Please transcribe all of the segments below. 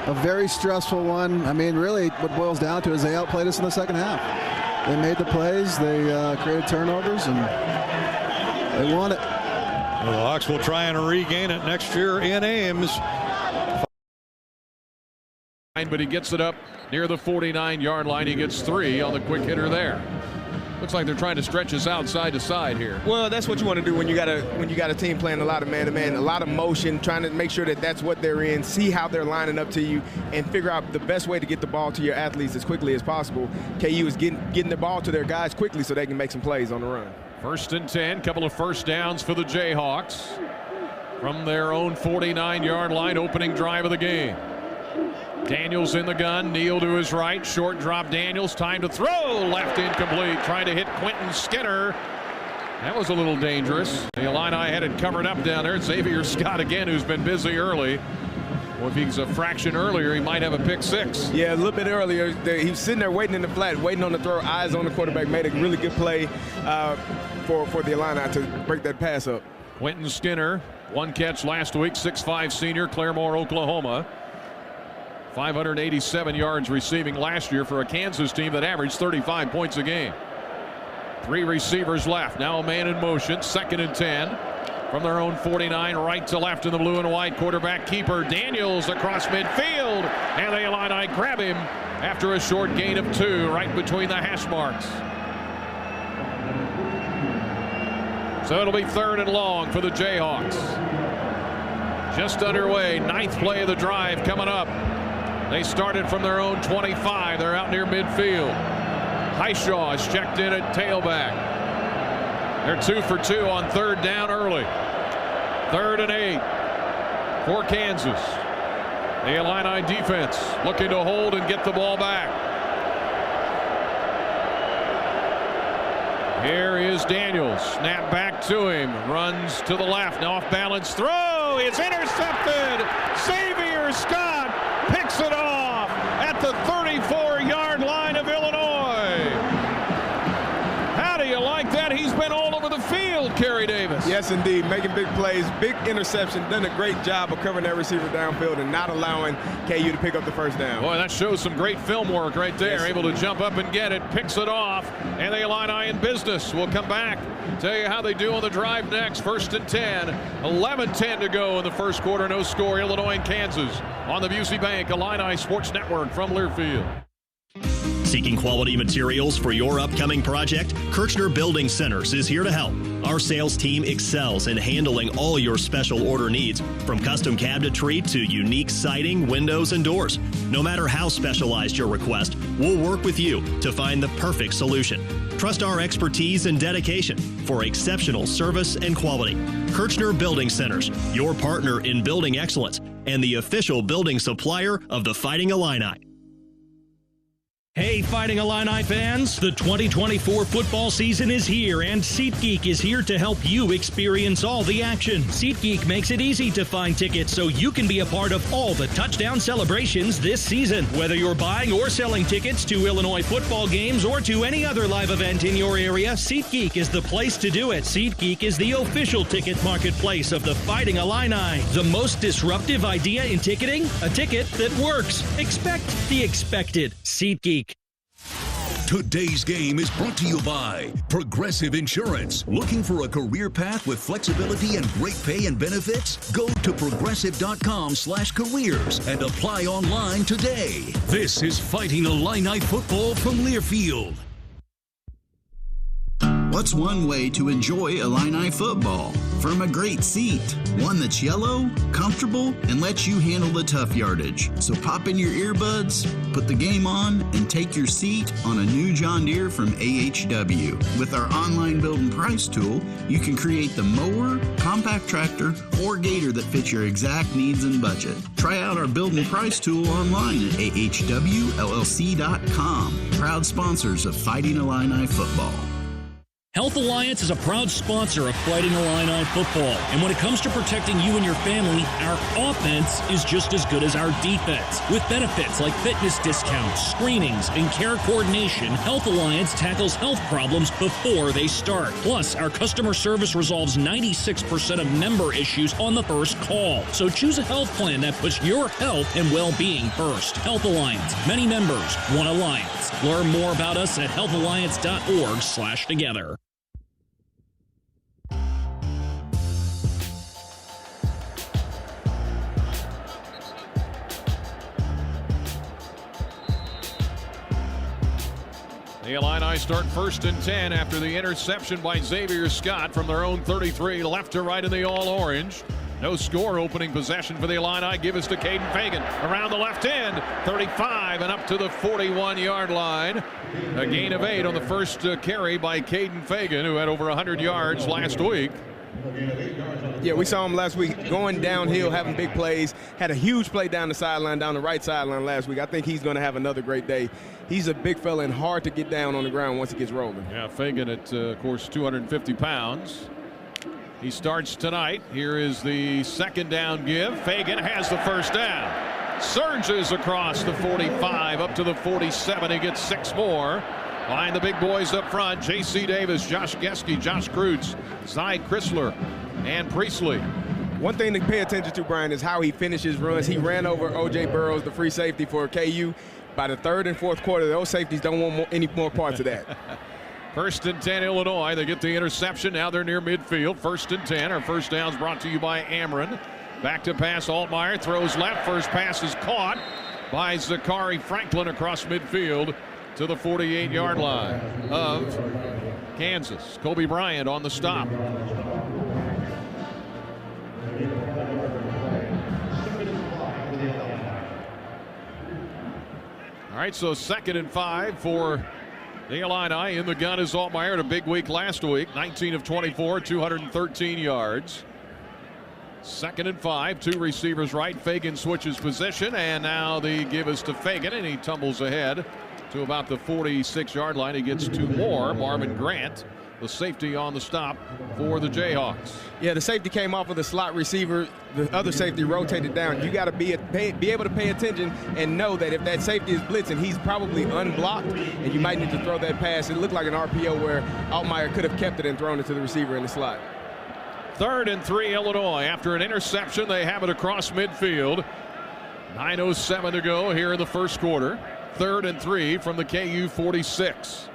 a very stressful one. I mean, really, what boils down to is they outplayed us in the second half. They made the plays, they created turnovers, and they won it. Well, the Hawks will try and regain it next year in Ames. But he gets it up near the 49-yard line. He gets 3 on the quick hitter there. Looks like they're trying to stretch us out side to side here. Well, that's what you want to do when you got a team playing a lot of man-to-man, a lot of motion, trying to make sure that that's what they're in, see how they're lining up to you, and figure out the best way to get the ball to your athletes as quickly as possible. KU is getting the ball to their guys quickly so they can make some plays on the run. 1st and 10, couple of first downs for the Jayhawks from their own 49-yard line, opening drive of the game. Daniels in the gun, Neal to his right, short drop Daniels, time to throw, left incomplete, trying to hit Quentin Skinner. That was a little dangerous. The Illini had it covered up down there. Xavier Scott again, who's been busy early. Well, if he's a fraction earlier, he might have a pick 6. Yeah, a little bit earlier. He was sitting there waiting in the flat, waiting on the throw, eyes on the quarterback, made a really good play for the Illini to break that pass up. Quentin Skinner, 1 catch last week, 6'5" senior, Claremore, Oklahoma. 587 yards receiving last year for a Kansas team that averaged 35 points a game. 3 receivers left. Now a man in motion. 2nd and 10 from their own 49, right to left in the blue and white. Quarterback keeper Daniels across midfield, and the Illini grab him after a short gain of 2 right between the hash marks. So it'll be 3rd and long for the Jayhawks. Just underway. 9th play of the drive coming up. They started from their own 25. They're out near midfield. Highshaw is checked in at tailback. They're 2 for 2 on 3rd down early. 3rd and 8 for Kansas. The Illini defense looking to hold and get the ball back. Here is Daniels. Snap back to him. Runs to the left. Now off balance throw. It's intercepted. Xavier Scott picks it off at the 34-yard line of Illinois. How do you like that? He's been all over the field, Kerry Davis. Yes, indeed. Making big plays, big interception. Done a great job of covering that receiver downfield and not allowing KU to pick up the first down. Boy, that shows some great film work right there. Yes. Able to jump up and get it. Picks it off. And the Illini in business. We'll come back. Tell you how they do on the drive next. 1st and 10. 11-10 to go in the first quarter. No score. Illinois and Kansas on the Busey Bank Illini Sports Network from Learfield. Seeking quality materials for your upcoming project? Kirchner Building Centers is here to help. Our sales team excels in handling all your special order needs, from custom cabinetry to unique siding, windows, and doors. No matter how specialized your request, we'll work with you to find the perfect solution. Trust our expertise and dedication for exceptional service and quality. Kirchner Building Centers, your partner in building excellence and the official building supplier of the Fighting Illini. Hey, Fighting Illini fans, the 2024 football season is here, and SeatGeek is here to help you experience all the action. SeatGeek makes it easy to find tickets so you can be a part of all the touchdown celebrations this season. Whether you're buying or selling tickets to Illinois football games or to any other live event in your area, SeatGeek is the place to do it. SeatGeek is the official ticket marketplace of the Fighting Illini. The most disruptive idea in ticketing? A ticket that works. Expect the expected. SeatGeek. Today's game is brought to you by Progressive Insurance. Looking for a career path with flexibility and great pay and benefits? Go to progressive.com/careers and apply online today. This is Fighting Illini football from Learfield. What's one way to enjoy Illini football? From a great seat, one that's yellow, comfortable, and lets you handle the tough yardage. So pop in your earbuds, put the game on, and take your seat on a new John Deere from AHW. With our online build and price tool, you can create the mower, compact tractor, or gator that fits your exact needs and budget. Try out our build and price tool online at ahwllc.com. Proud sponsors of Fighting Illini football. Health Alliance is a proud sponsor of Fighting Illini football. And when it comes to protecting you and your family, our offense is just as good as our defense. With benefits like fitness discounts, screenings, and care coordination, Health Alliance tackles health problems before they start. Plus, our customer service resolves 96% of member issues on the first call. So choose a health plan that puts your health and well-being first. Health Alliance. Many members, one alliance. Learn more about us at healthalliance.org/together. The Illini start 1st and 10 after the interception by Xavier Scott from their own 33, left to right in the all-orange. No score, opening possession for the Illini. Give us to Caden Fagan around the left end, 35 and up to the 41-yard line. A gain of 8 on the first carry by Caden Fagan, who had over 100 yards last week. Yeah, we saw him last week going downhill, having big plays. Had a huge play down the sideline, down the right sideline last week. I think he's going to have another great day. He's a big fella and hard to get down on the ground once he gets rolling. Yeah, Fagan at, of course, 250 pounds. He starts tonight. Here is the second down give. Fagan has the first down. Surges across the 45 up to the 47. He gets 6 more. Behind the big boys up front, J.C. Davis, Josh Geske, Josh Kreutz, Zy Chrysler, and Priestley. One thing to pay attention to, Brian, is how he finishes runs. He ran over O.J. Burroughs, the free safety for KU. By the third and fourth quarter, those safeties don't want any more parts of that. 1st and 10, Illinois. They get the interception. Now they're near midfield. 1st and 10. Our first down's brought to you by Ameren. Back to pass. Altmaier throws left. First pass is caught by Zachary Franklin across midfield to the 48-yard line of Kansas. Kobe Bryant on the stop. All right, so 2nd and 5 for the Illini. In the gun is Altmaier. Had a big week last week. 19 of 24, 213 yards. 2nd and 5, 2 receivers right. Fagan switches position, and now the give is to Fagan, and he tumbles ahead to about the 46-yard line. He gets 2 more. Marvin Grant, the safety on the stop for the Jayhawks. Yeah, the safety came off of the slot receiver. The other safety rotated down. You got to be able to pay attention and know that if that safety is blitzing, he's probably unblocked, and you might need to throw that pass. It looked like an RPO where Altmaier could have kept it and thrown it to the receiver in the slot. 3rd and 3, Illinois. After an interception, they have it across midfield. 9:07 to go here in the first quarter. 3rd and 3 from the KU 46.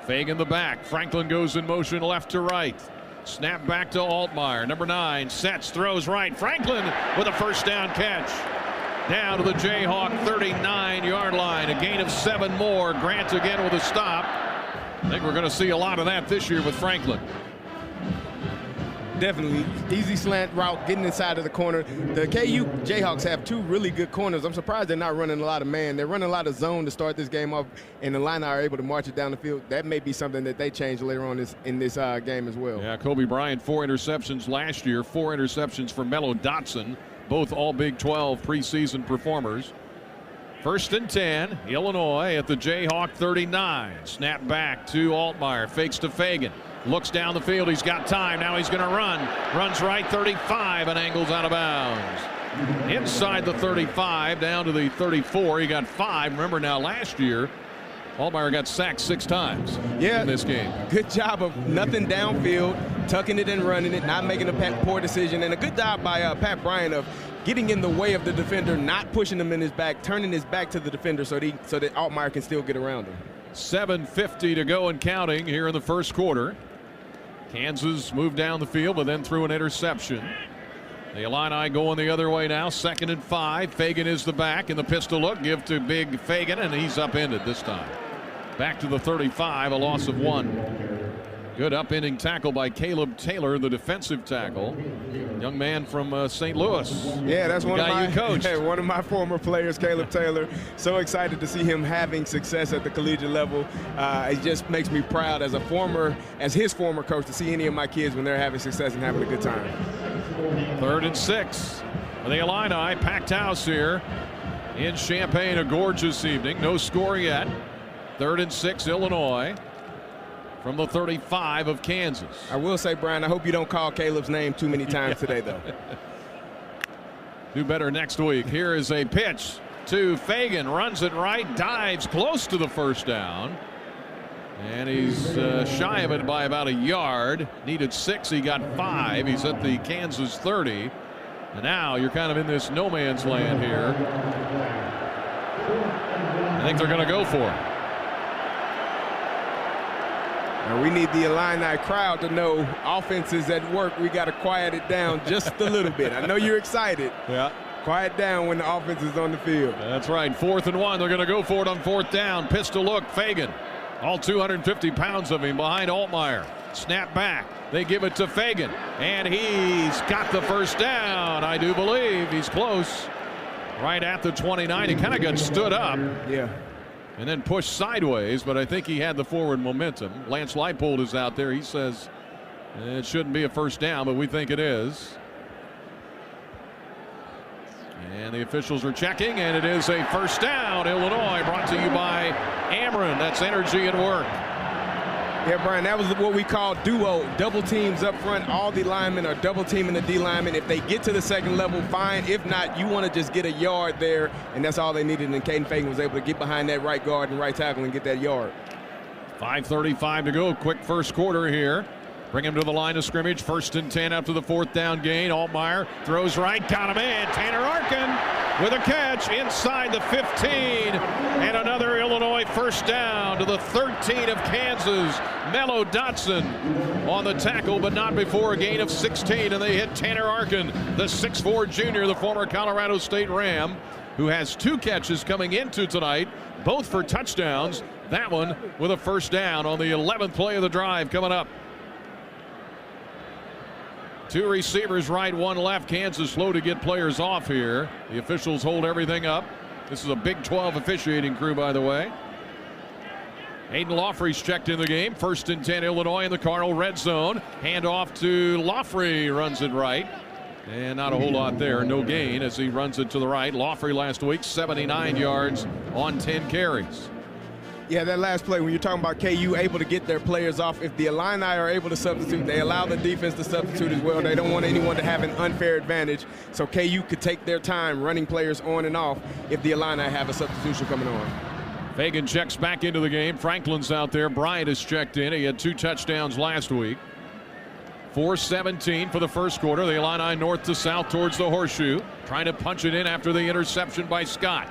Fagan the back. Franklin goes in motion left to right. Snap back to Altmaier. Number 9 sets, throws right. Franklin with a first down catch. Down to the Jayhawk 39-yard line. A gain of 7 more. Grant again with a stop. I think we're going to see a lot of that this year with Franklin. Definitely. Easy slant route, getting inside of the corner. The KU Jayhawks have 2 really good corners. I'm surprised they're not running a lot of man. They're running a lot of zone to start this game off, and the Illini are able to march it down the field. That may be something that they change later on in this game as well. Yeah, Kobe Bryant, 4 interceptions last year, 4 interceptions for Mello Dotson, both all Big 12 preseason performers. 1st and 10, Illinois at the Jayhawk 39. Snap back to Altmaier, fakes to Fagan. Looks down the field. He's got time. Now he's going to run. Runs right, 35, and angles out of bounds. Inside the 35, down to the 34. He got 5. Remember now, last year, Altmaier got sacked 6 times in this game. Good job of nothing downfield, tucking it and running it, not making a poor decision. And a good job by Pat Bryant of getting in the way of the defender, not pushing him in his back, turning his back to the defender so that Altmaier can still get around him. 7:50 to go and counting here in the first quarter. Kansas moved down the field, but then threw an interception. The Illini going the other way now. 2nd and 5. Fagan is the back in the pistol look. Give to big Fagan, and he's upended this time. Back to the 35, a loss of 1. Good upending tackle by Caleb Taylor, the defensive tackle. Young man from St. Louis. Yeah, that's one of my former players, Caleb Taylor. So excited to see him having success at the collegiate level. It just makes me proud as his former coach to see any of my kids when they're having success and having a good time. 3rd and 6 for the Illini. Packed house here in Champaign. A gorgeous evening. No score yet. 3rd and 6, Illinois. from the 35 of Kansas. I will say, Brian, I hope you don't call Caleb's name too many times today, though. Do better next week. Here is a pitch to Fagan. Runs it right, dives close to the first down. And he's shy of it by about a yard. Needed 6, he got 5. He's at the Kansas 30. And now you're kind of in this no man's land here. I think they're going to go for it. Now we need the Illini crowd to know offense is at work. We got to quiet it down just a little bit. I know you're excited. Yeah. Quiet down when the offense is on the field. That's right. 4th and 1. They're going to go for it on 4th down. Pistol look. Fagan. All 250 pounds of him behind Altmaier. Snap back. They give it to Fagan. And he's got the first down. I do believe he's close. Right at the 29. He kind of got stood up. Yeah. And then pushed sideways, but I think he had the forward momentum. Lance Leipold is out there. He says it shouldn't be a first down, but we think it is. And the officials are checking, and it is a first down. Illinois, brought to you by Ameren. That's energy at work. Yeah, Brian, that was what we call duo. Double teams up front. All the linemen are double teaming the D linemen. If they get to the second level, fine. If not, you want to just get a yard there, and that's all they needed. And Caden Fagan was able to get behind that right guard and right tackle and get that yard. 5:35 to go. Quick first quarter here. Bring him to the line of scrimmage. 1st and 10 after the 4th down gain. Altmaier throws right, got him in. Tanner Arkin with a catch inside the 15. And another Illinois first down to the 13 of Kansas. Mello Dotson on the tackle, but not before a gain of 16. And they hit Tanner Arkin, the 6'4 junior, the former Colorado State Ram, who has 2 catches coming into tonight, both for touchdowns. That one with a first down on the 11th play of the drive coming up. 2 receivers right, 1 left. Kansas slow to get players off here. The officials hold everything up. This is a Big 12 officiating crew, by the way. Aiden Laughley's checked in the game. 1st and 10 Illinois in the Cardinal red zone. Hand off to Laughley, runs it right. And not a whole lot there. No gain as he runs it to the right. Laughley last week 79 yards on 10 carries. Yeah, that last play, when you're talking about KU able to get their players off, if the Illini are able to substitute, they allow the defense to substitute as well. They don't want anyone to have an unfair advantage. So KU could take their time running players on and off if the Illini have a substitution coming on. Fagan checks back into the game. Franklin's out there. Bryant is checked in. He had 2 touchdowns last week. 4:17 for the first quarter. The Illini north to south towards the horseshoe. Trying to punch it in after the interception by Scott.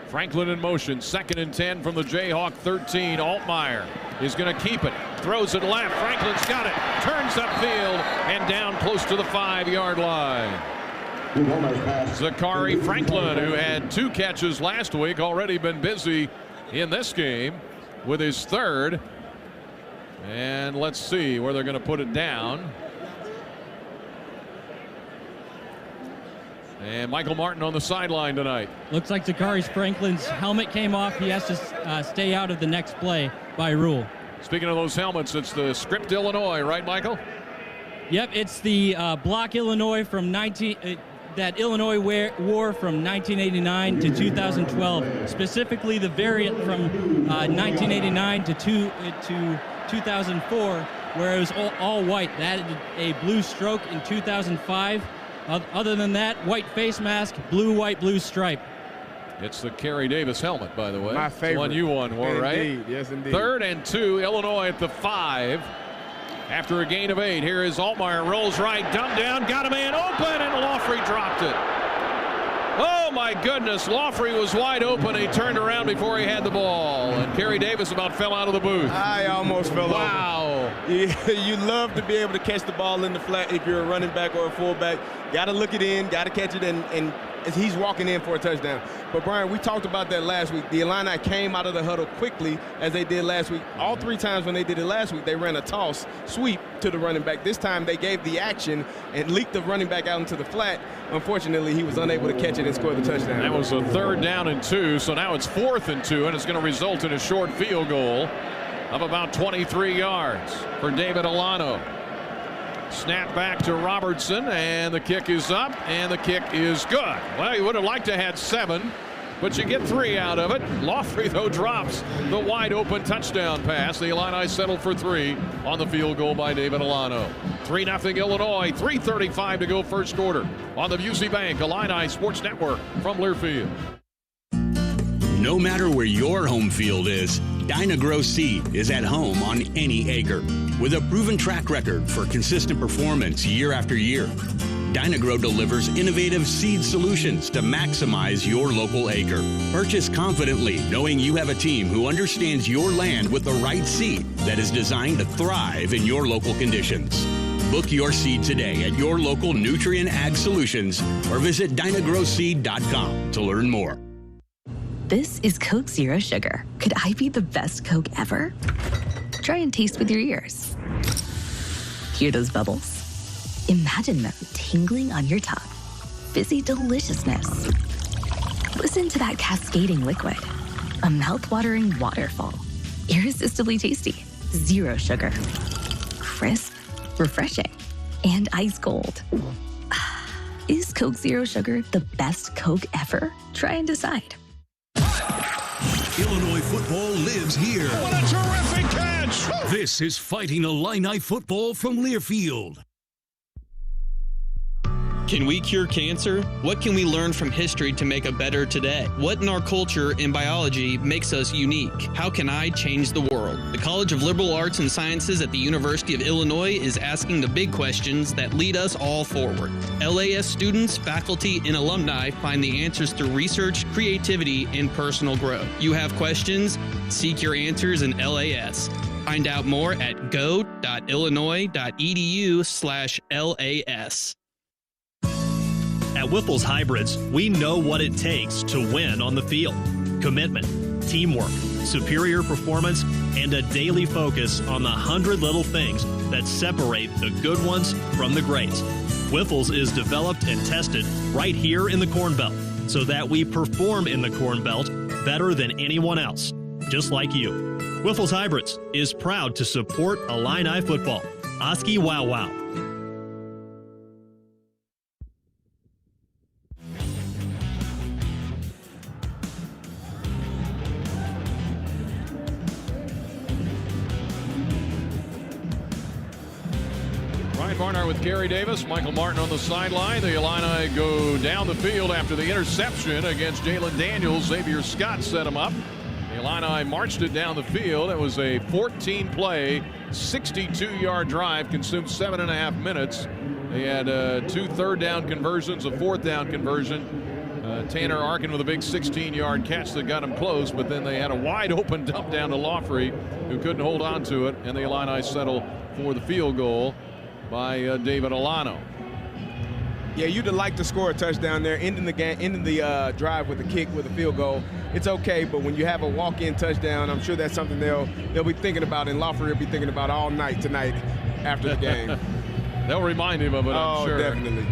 Franklin in motion. 2nd and 10 from the Jayhawk 13. Altmaier is going to keep it. Throws it left. Franklin's got it. Turns upfield and down close to the 5-yard line. Zachary Franklin, who had 2 catches last week, already been busy in this game with his 3rd. And let's see where they're going to put it down. And Michael Martin on the sideline tonight. Looks like Zachary Franklin's helmet came off. He has to stay out of the next play by rule. Speaking of those helmets, it's the script Illinois, right, Michael? Yep, it's the block Illinois from that Illinois wore from 1989 to 2012. Specifically, the variant from 1989 to 2004, where it was all white. That added a blue stroke in 2005. Other than that, white face mask, blue, white, blue stripe. It's the Kerry Davis helmet, by the way. My favorite. The one you wore, right? Indeed, yes, indeed. 3rd and 2, Illinois at the 5. After a gain of 8, here is Altmaier, rolls right, dumbed down, got a man open, and Laughley dropped it. Oh, my goodness. Laughley was wide open. He turned around before he had the ball. And Kerry Davis about fell out of the booth. I almost fell over. Wow. You love to be able to catch the ball in the flat if you're a running back or a fullback. Got to look it in, got to catch it, and he's walking in for a touchdown. But, Brian, we talked about that last week. The Illini came out of the huddle quickly as they did last week. All 3 times when they did it last week, they ran a toss sweep to the running back. This time they gave the action and leaked the running back out into the flat. Unfortunately, he was unable to catch it and score the touchdown. That was a 3rd down and 2, so now it's 4th and 2, and it's going to result in a short field goal of about 23 yards for David Alano. Snap back to Robertson, and the kick is up, and the kick is good. Well, he would have liked to have had 7, but you get 3 out of it. Lawfrey, though, drops the wide open touchdown pass. The Illini settled for 3 on the field goal by David Alano. 3-0 Illinois, 3:35 to go first quarter on the Busey Bank Illini Sports Network from Learfield. No matter where your home field is, Dyna-Gro Seed is at home on any acre. With a proven track record for consistent performance year after year, Dyna-Gro delivers innovative seed solutions to maximize your local acre. Purchase confidently, knowing you have a team who understands your land with the right seed that is designed to thrive in your local conditions. Book your seed today at your local Nutrient Ag Solutions or visit dynagroseed.com to learn more. This is Coke Zero Sugar. Could I be the best Coke ever? Try and taste with your ears. Hear those bubbles? Imagine them tingling on your tongue. Fizzy deliciousness. Listen to that cascading liquid. A mouth-watering waterfall. Irresistibly tasty. Zero sugar. Crisp, refreshing, and ice cold. Is Coke Zero Sugar the best Coke ever? Try and decide. Illinois football lives here. What a terrific catch! This is Fighting Illini football from Learfield. Can we cure cancer? What can we learn from history to make a better today? What in our culture and biology makes us unique? How can I change the world? The College of Liberal Arts and Sciences at the University of Illinois is asking the big questions that lead us all forward. LAS students, faculty, and alumni find the answers through research, creativity, and personal growth. You have questions? Seek your answers in LAS. Find out more at go.illinois.edu/LAS. At Whiffles Hybrids, we know what it takes to win on the field. Commitment, teamwork, superior performance, and a daily focus on the 100 little things that separate the good ones from the greats. Whiffles is developed and tested right here in the Corn Belt so that we perform in the Corn Belt better than anyone else, just like you. Whiffles Hybrids is proud to support Illini football. Oski Wow Wow. Barnard with Gary Davis, Michael Martin on the sideline. The Illini go down the field after the interception against Jalen Daniels. Xavier Scott set him up. The Illini marched it down the field. It was a 14-play, 62-yard drive, consumed 7.5 minutes. They had 2 third-down conversions, a 4th-down conversion. Tanner Arkin with a big 16-yard catch that got him close, but then they had a wide-open dump down to Lawfrey, who couldn't hold on to it, and the Illini settle for the field goal by David Alano. Yeah, you'd like to score a touchdown there, ending the drive with a kick, with a field goal. It's okay, but when you have a walk-in touchdown, I'm sure that's something they'll be thinking about, and Lawfrey will be thinking about all night tonight after the game. They'll remind him of it, I'm sure. Oh, definitely.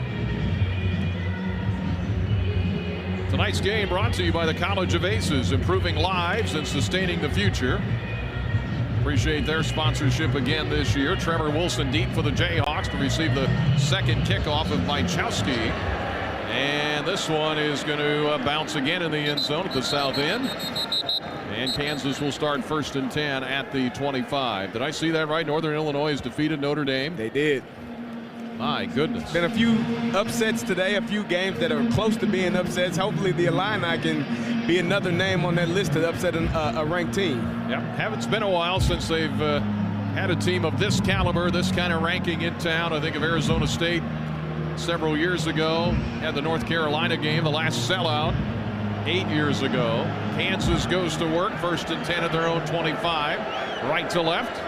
Tonight's game brought to you by the College of Aces, improving lives and sustaining the future. Appreciate their sponsorship again this year. Trevor Wilson deep for the Jayhawks to receive the second kickoff of Majchowski. And this one is going to bounce again in the end zone at the south end. And Kansas will start 1st and 10 at the 25. Did I see that right? Northern Illinois has defeated Notre Dame. They did. My goodness. Been a few upsets today, a few games that are close to being upsets. Hopefully the Illini can be another name on that list to upset a ranked team. Yeah, haven't been a while since they've had a team of this caliber, this kind of ranking in town. I think of Arizona State several years ago. Had the North Carolina game, the last sellout 8 years ago. Kansas goes to work, 1st and 10 at their own 25. Right to left.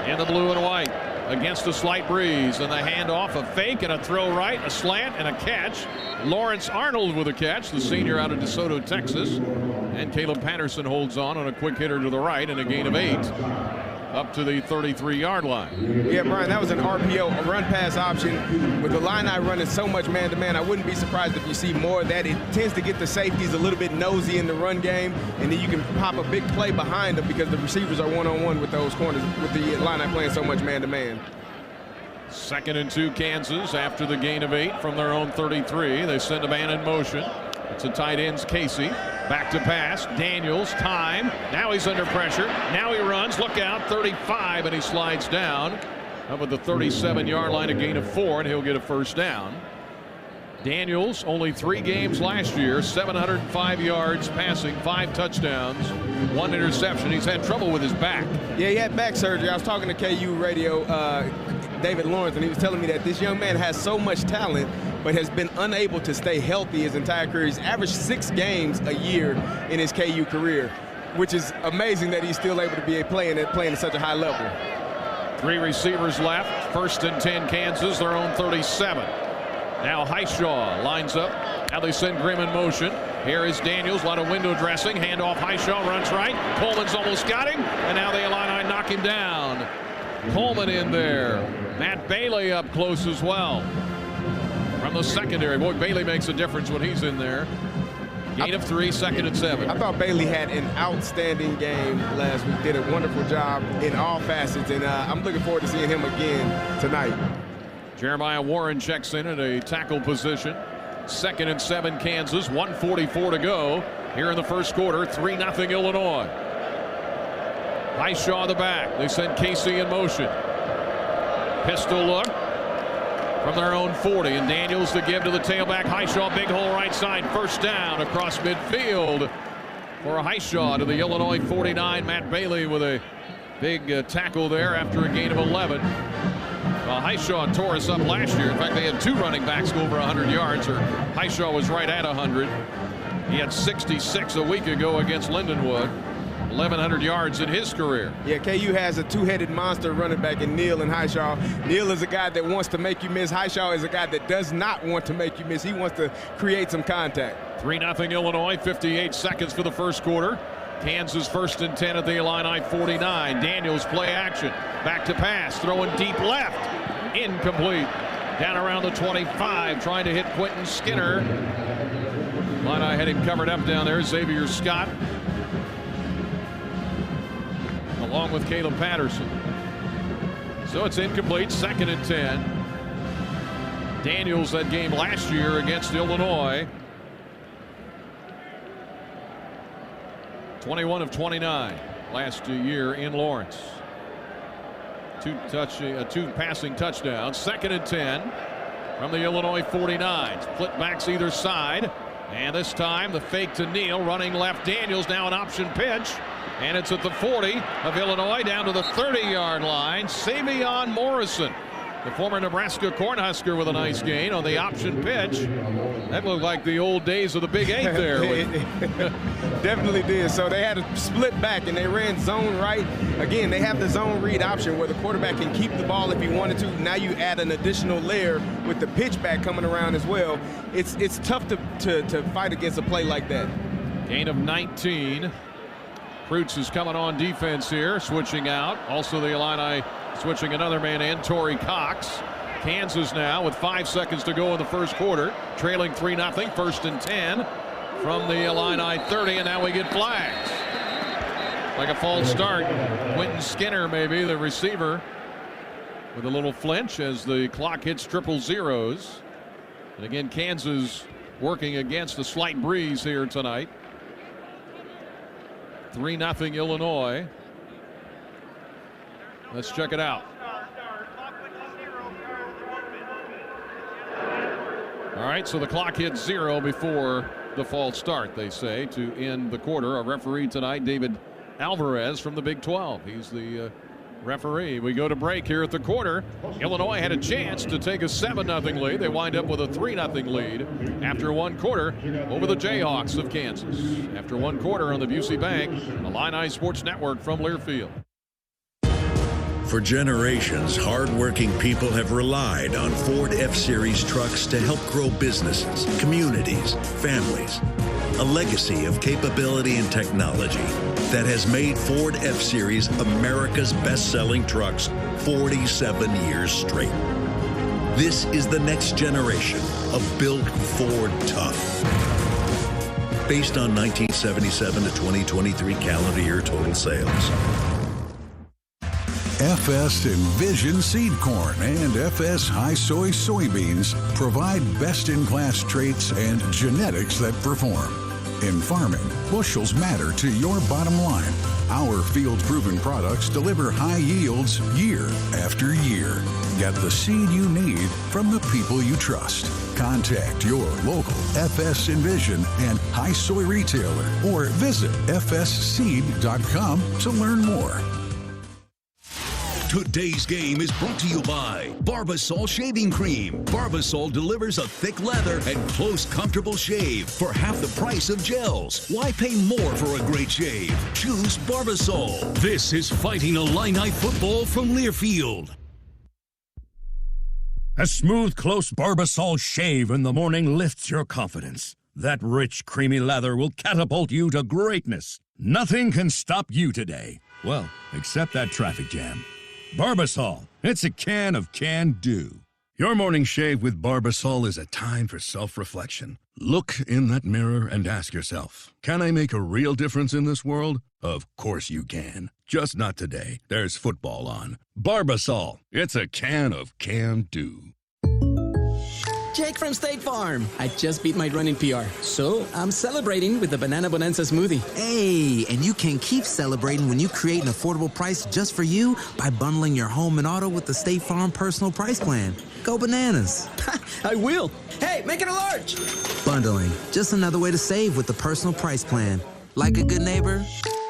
In the blue and white. Against a slight breeze, and the handoff, a fake and a throw right, a slant and a catch. Lawrence Arnold with a catch, the senior out of DeSoto, Texas. And Caleb Patterson holds on a quick hitter to the right and a gain of 8 up to the 33-yard line. Yeah, Brian, that was an RPO, a run-pass option. With the Illini running so much man-to-man, I wouldn't be surprised if you see more of that. It tends to get the safeties a little bit nosy in the run game, and then you can pop a big play behind them because the receivers are one-on-one with those corners, with the Illini playing so much man-to-man. 2nd and 2 Kansas after the gain of 8 from their own 33. They send a man in motion. to tight ends Casey. Back to pass. Daniels. Time. Now he's under pressure. Now he runs. Look out. 35, and he slides down. Up at the 37-yard line, a gain of 4, and he'll get a first down. Daniels, only 3 games last year, 705 yards passing, 5 touchdowns, 1 interception. He's had trouble with his back. Yeah, he had back surgery. I was talking to KU radio, David Lawrence, and he was telling me that this young man has so much talent but has been unable to stay healthy his entire career. He's averaged 6 games a year in his KU career, which is amazing that he's still able to be playing at such a high level. 3 receivers left. 1st and 10 Kansas, their own 37. Now Highshaw lines up. Now they send Grimm in motion. Here is Daniels, a lot of window dressing. Handoff, Highshaw runs right. Coleman's almost got him, and now the Illini knock him down. Coleman in there. Matt Bailey up close as well. From the secondary. Boy, Bailey makes a difference when he's in there. Gain of 3, 2nd and 7. I thought Bailey had an outstanding game last week. Did a wonderful job in all facets, and I'm looking forward to seeing him again tonight. Jeremiah Warren checks in at a tackle position. 2nd and 7 Kansas. 1:44 to go here in the first quarter. 3-0 Illinois. Highshaw the back. They send Casey in motion. Pistol look from their own 40, and Daniels to give to the tailback. Highshaw, big hole right side. First down across midfield for Highshaw to the Illinois 49. Matt Bailey with a big tackle there after a gain of 11. Highshaw tore us up last year. In fact, they had 2 running backs go over 100 yards, or Highshaw was right at 100. He had 66 a week ago against Lindenwood. 1,100 yards in his career. Yeah, KU has a 2-headed monster running back in Neal and Highshaw. Neal is a guy that wants to make you miss. Highshaw is a guy that does not want to make you miss. He wants to create some contact. 3-0 Illinois, 58 seconds for the first quarter. Kansas 1st and 10 at the Illini 49. Daniels play action. Back to pass. Throwing deep left. Incomplete. Down around the 25. Trying to hit Quentin Skinner. Illini had him covered up down there. Xavier Scott, along with Caleb Patterson. So it's incomplete. 2nd and 10. Daniels that game last year against Illinois. 21 of 29 last year in Lawrence. 2 passing touchdowns. 2nd and 10 from the Illinois 49. Split backs either side. And this time the fake to Neal, running left. Daniels now an option pitch. And it's at the 40 of Illinois, down to the 30-yard line. Savion Morrison, the former Nebraska Cornhusker, with a nice gain on the option pitch. That looked like the old days of the Big 8 there. Definitely did. So they had a split back, and they ran zone right. Again, they have the zone read option where the quarterback can keep the ball if he wanted to. Now you add an additional layer with the pitch back coming around as well. It's tough to fight against a play like that. Gain of 19. Kreutz is coming on defense here, switching out. Also the Illini switching another man in, Torrey Cox. Kansas now with 5 seconds to go in the first quarter, trailing 3-0. 1st and 10 from the Illini 30, and now we get flags. Like a false start. Quentin Skinner, maybe the receiver, with a little flinch as the clock hits triple zeros. And again, Kansas working against a slight breeze here tonight. 3-0 Illinois. Let's check it out. All right, so the clock hits 0 before the false start, they say, to end the quarter. Our referee tonight, David Alvarez from the Big 12. He's the referee. We go to break here at the quarter. Illinois had a chance to take a 7-0 lead. They wind up with a 3-0 lead after 1 quarter over the Jayhawks of Kansas. After 1 quarter on the Busey Bank Illini Sports Network from Learfield. For generations, hardworking people have relied on Ford F-Series trucks to help grow businesses, communities, families. A legacy of capability and technology that has made Ford F-Series America's best-selling trucks 47 years straight. This is the next generation of Built Ford Tough. Based on 1977 to 2023 calendar year total sales. FS Envision seed corn and FS high soy soybeans provide best-in-class traits and genetics that perform. In farming, bushels matter to your bottom line. Our field-proven products deliver high yields year after year. Get the seed you need from the people you trust. Contact your local FS Envision and high soy retailer or visit fsseed.com to learn more. Today's game is brought to you by Barbasol Shaving Cream. Barbasol delivers a thick lather and close, comfortable shave for half the price of gels. Why pay more for a great shave? Choose Barbasol. This is Fighting Illini football from Learfield. A smooth, close Barbasol shave in the morning lifts your confidence. That rich, creamy lather will catapult you to greatness. Nothing can stop you today. Well, except that traffic jam. Barbasol, it's a can of can-do. Your morning shave with Barbasol is a time for self-reflection. Look in that mirror and ask yourself, can I make a real difference in this world? Of course you can. Just not today. There's football on. Barbasol, it's a can of can-do. Jake from State Farm. I just beat my running PR, so I'm celebrating with the Banana Bonanza smoothie. Hey, and you can keep celebrating when you create an affordable price just for you by bundling your home and auto with the State Farm Personal Price Plan. Go bananas. I will. Hey, make it a large. Bundling, just another way to save with the Personal Price Plan. Like a good neighbor,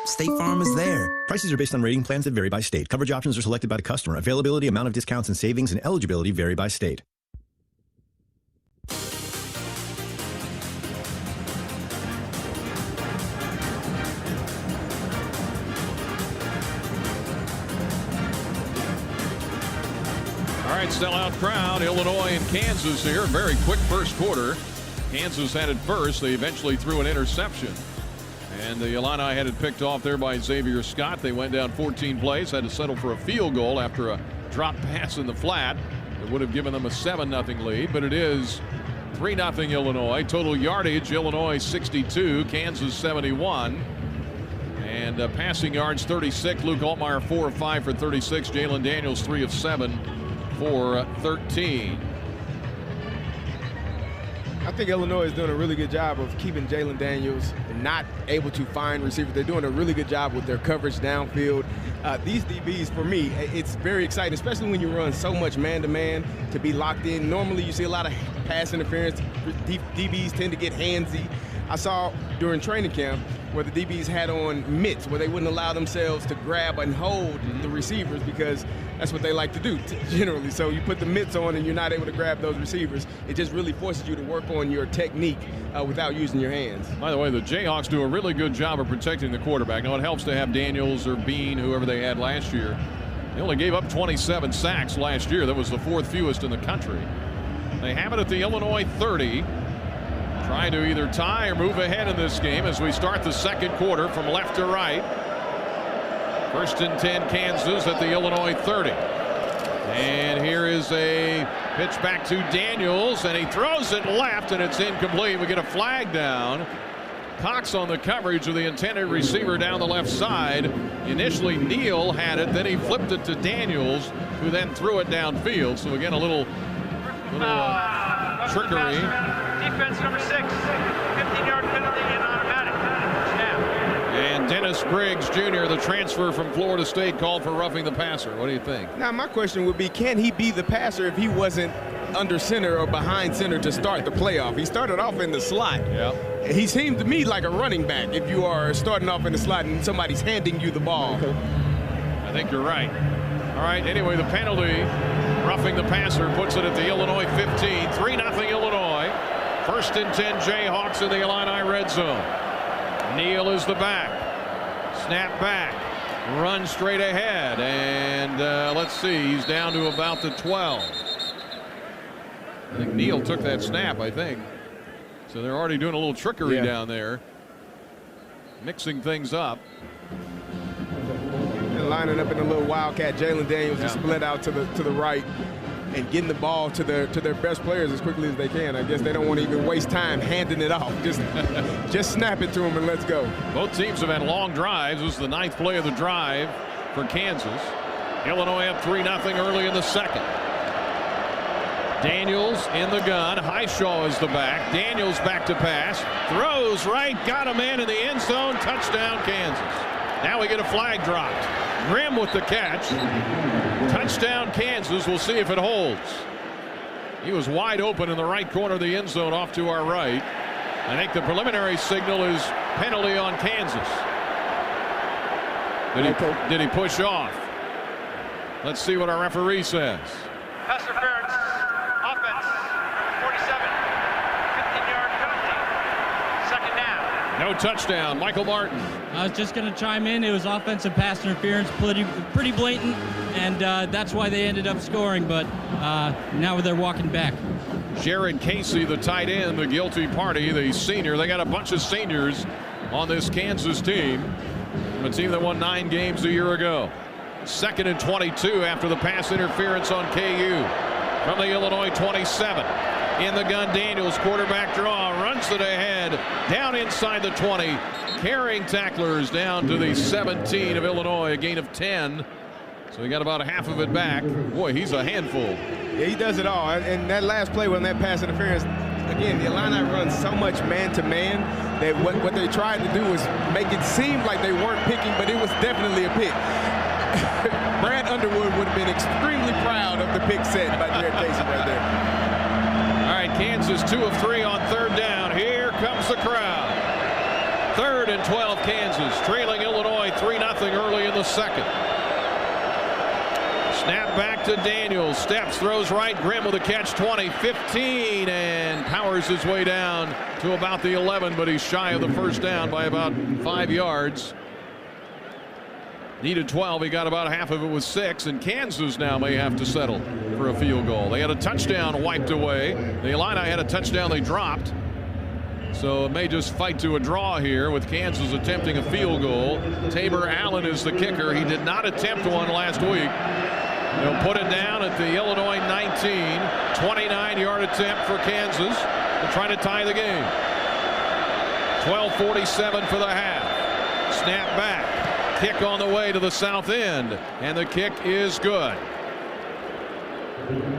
State Farm is there. Prices are based on rating plans that vary by state. Coverage options are selected by the customer. Availability, amount of discounts and savings, and eligibility vary by state. All right, sellout crowd. Illinois and Kansas here. Very quick first quarter. Kansas had it first. They eventually threw an interception. And the Illini had it picked off there by Xavier Scott. They went down 14 plays, had to settle for a field goal after a drop pass in the flat. It would have given them a 7-0 lead, but it is 3-0 Illinois. Total yardage, Illinois 62, Kansas 71. And passing yards 36. Luke Altmaier 4 of 5 for 36. Jalen Daniels 3 of 7 for 13. I think Illinois is doing a really good job of keeping Jalen Daniels not able to find receivers. They're doing a really good job with their coverage downfield. These DBs, for me, it's very exciting, especially when you run so much man-to-man to be locked in. Normally, you see a lot of pass interference. DBs tend to get handsy. I saw during training camp where the DBs had on mitts, where they wouldn't allow themselves to grab and hold the receivers because that's what they like to do generally. So you put the mitts on and you're not able to grab those receivers. It just really forces you to work on your technique without using your hands. By the way, the Jayhawks do a really good job of protecting the quarterback. Now, it helps to have Daniels or Bean, whoever they had last year. They only gave up 27 sacks last year. That was the 4th fewest in the country. They have it at the Illinois 30. Trying to either tie or move ahead in this game as we start the second quarter from left to right. 1st and 10 Kansas at the Illinois 30. And here is a pitch back to Daniels, and he throws it left, and it's incomplete. We get a flag down. Cox on the coverage of the intended receiver down the left side. Initially Neal had it, then he flipped it to Daniels, who then threw it downfield. So again, a little trickery. Defense number 6, 15-yard penalty and automatic. Snap. And Dennis Briggs Jr., the transfer from Florida State, called for roughing the passer. What do you think? Now, my question would be, can he be the passer if he wasn't under center or behind center to start the playoff? He started off in the slot. Yeah. He seemed to me like a running back if you are starting off in the slot and somebody's handing you the ball. I think you're right. All right, anyway, the penalty, roughing the passer, puts it at the Illinois 15. 3-0 Illinois. 1st and 10 Jayhawks in the Illini red zone. Neal is the back. Snap back. Run straight ahead. And let's see, he's down to about the 12. I think Neal took that snap, I think. So they're already doing a little trickery down there. Mixing things up. And lining up in a little wildcat. Jalen Daniels is split out to the right and getting the ball to their best players as quickly as they can. I guess they don't want to even waste time handing it off. Just snap it to them and let's go. Both teams have had long drives. This is the 9th play of the drive for Kansas. Illinois up 3-0 early in the second. Daniels in the gun. Highshaw is the back. Daniels back to pass. Throws right. Got a man in the end zone. Touchdown, Kansas. Now we get a flag dropped. Grimm with the catch. Touchdown, Kansas. We'll see if it holds. He was wide open in the right corner of the end zone off to our right. I think the preliminary signal is penalty on Kansas. Did he push off? Let's see what our referee says. Pass interference. Offense. 47. 15-yard penalty. Second down. No touchdown. Michael Martin. I was just going to chime in. It was offensive pass interference, pretty blatant, and that's why they ended up scoring. But now they're walking back. Jared Casey, the tight end, the guilty party, the senior. They got a bunch of seniors on this Kansas team, a team that won 9 games a year ago. 2nd and 22 after the pass interference on KU from the Illinois 27. In the gun, Daniels, quarterback draw, runs it ahead, down inside the 20, carrying tacklers down to the 17 of Illinois, a gain of 10. So he got about half of it back. Boy, he's a handful. Yeah, he does it all. And that last play when that pass interference, again, the Illini runs so much man-to-man that what they tried to do was make it seem like they weren't picking, but it was definitely a pick. Brad Underwood would have been extremely proud of the pick set by Jared Casey right there. All right, Kansas 2 of 3 on 3rd down. Here comes the crowd. 3rd and 12 Kansas, trailing Illinois 3-0 early in the second. Snap back to Daniels. Steps, throws right. Grimm with a catch. 20, 15, and powers his way down to about the 11, but he's shy of the first down by about 5 yards. Needed 12. He got about half of it with 6, and Kansas now may have to settle for a field goal. They had a touchdown wiped away. The Illini had a touchdown they dropped. So it may just fight to a draw here with Kansas attempting a field goal. Tabor Allen is the kicker. He did not attempt one last week. They'll put it down at the Illinois 19. 29-yard attempt for Kansas to try to tie the game. 12:47 for the half. Snap back. Kick on the way to the south end, and the kick is good.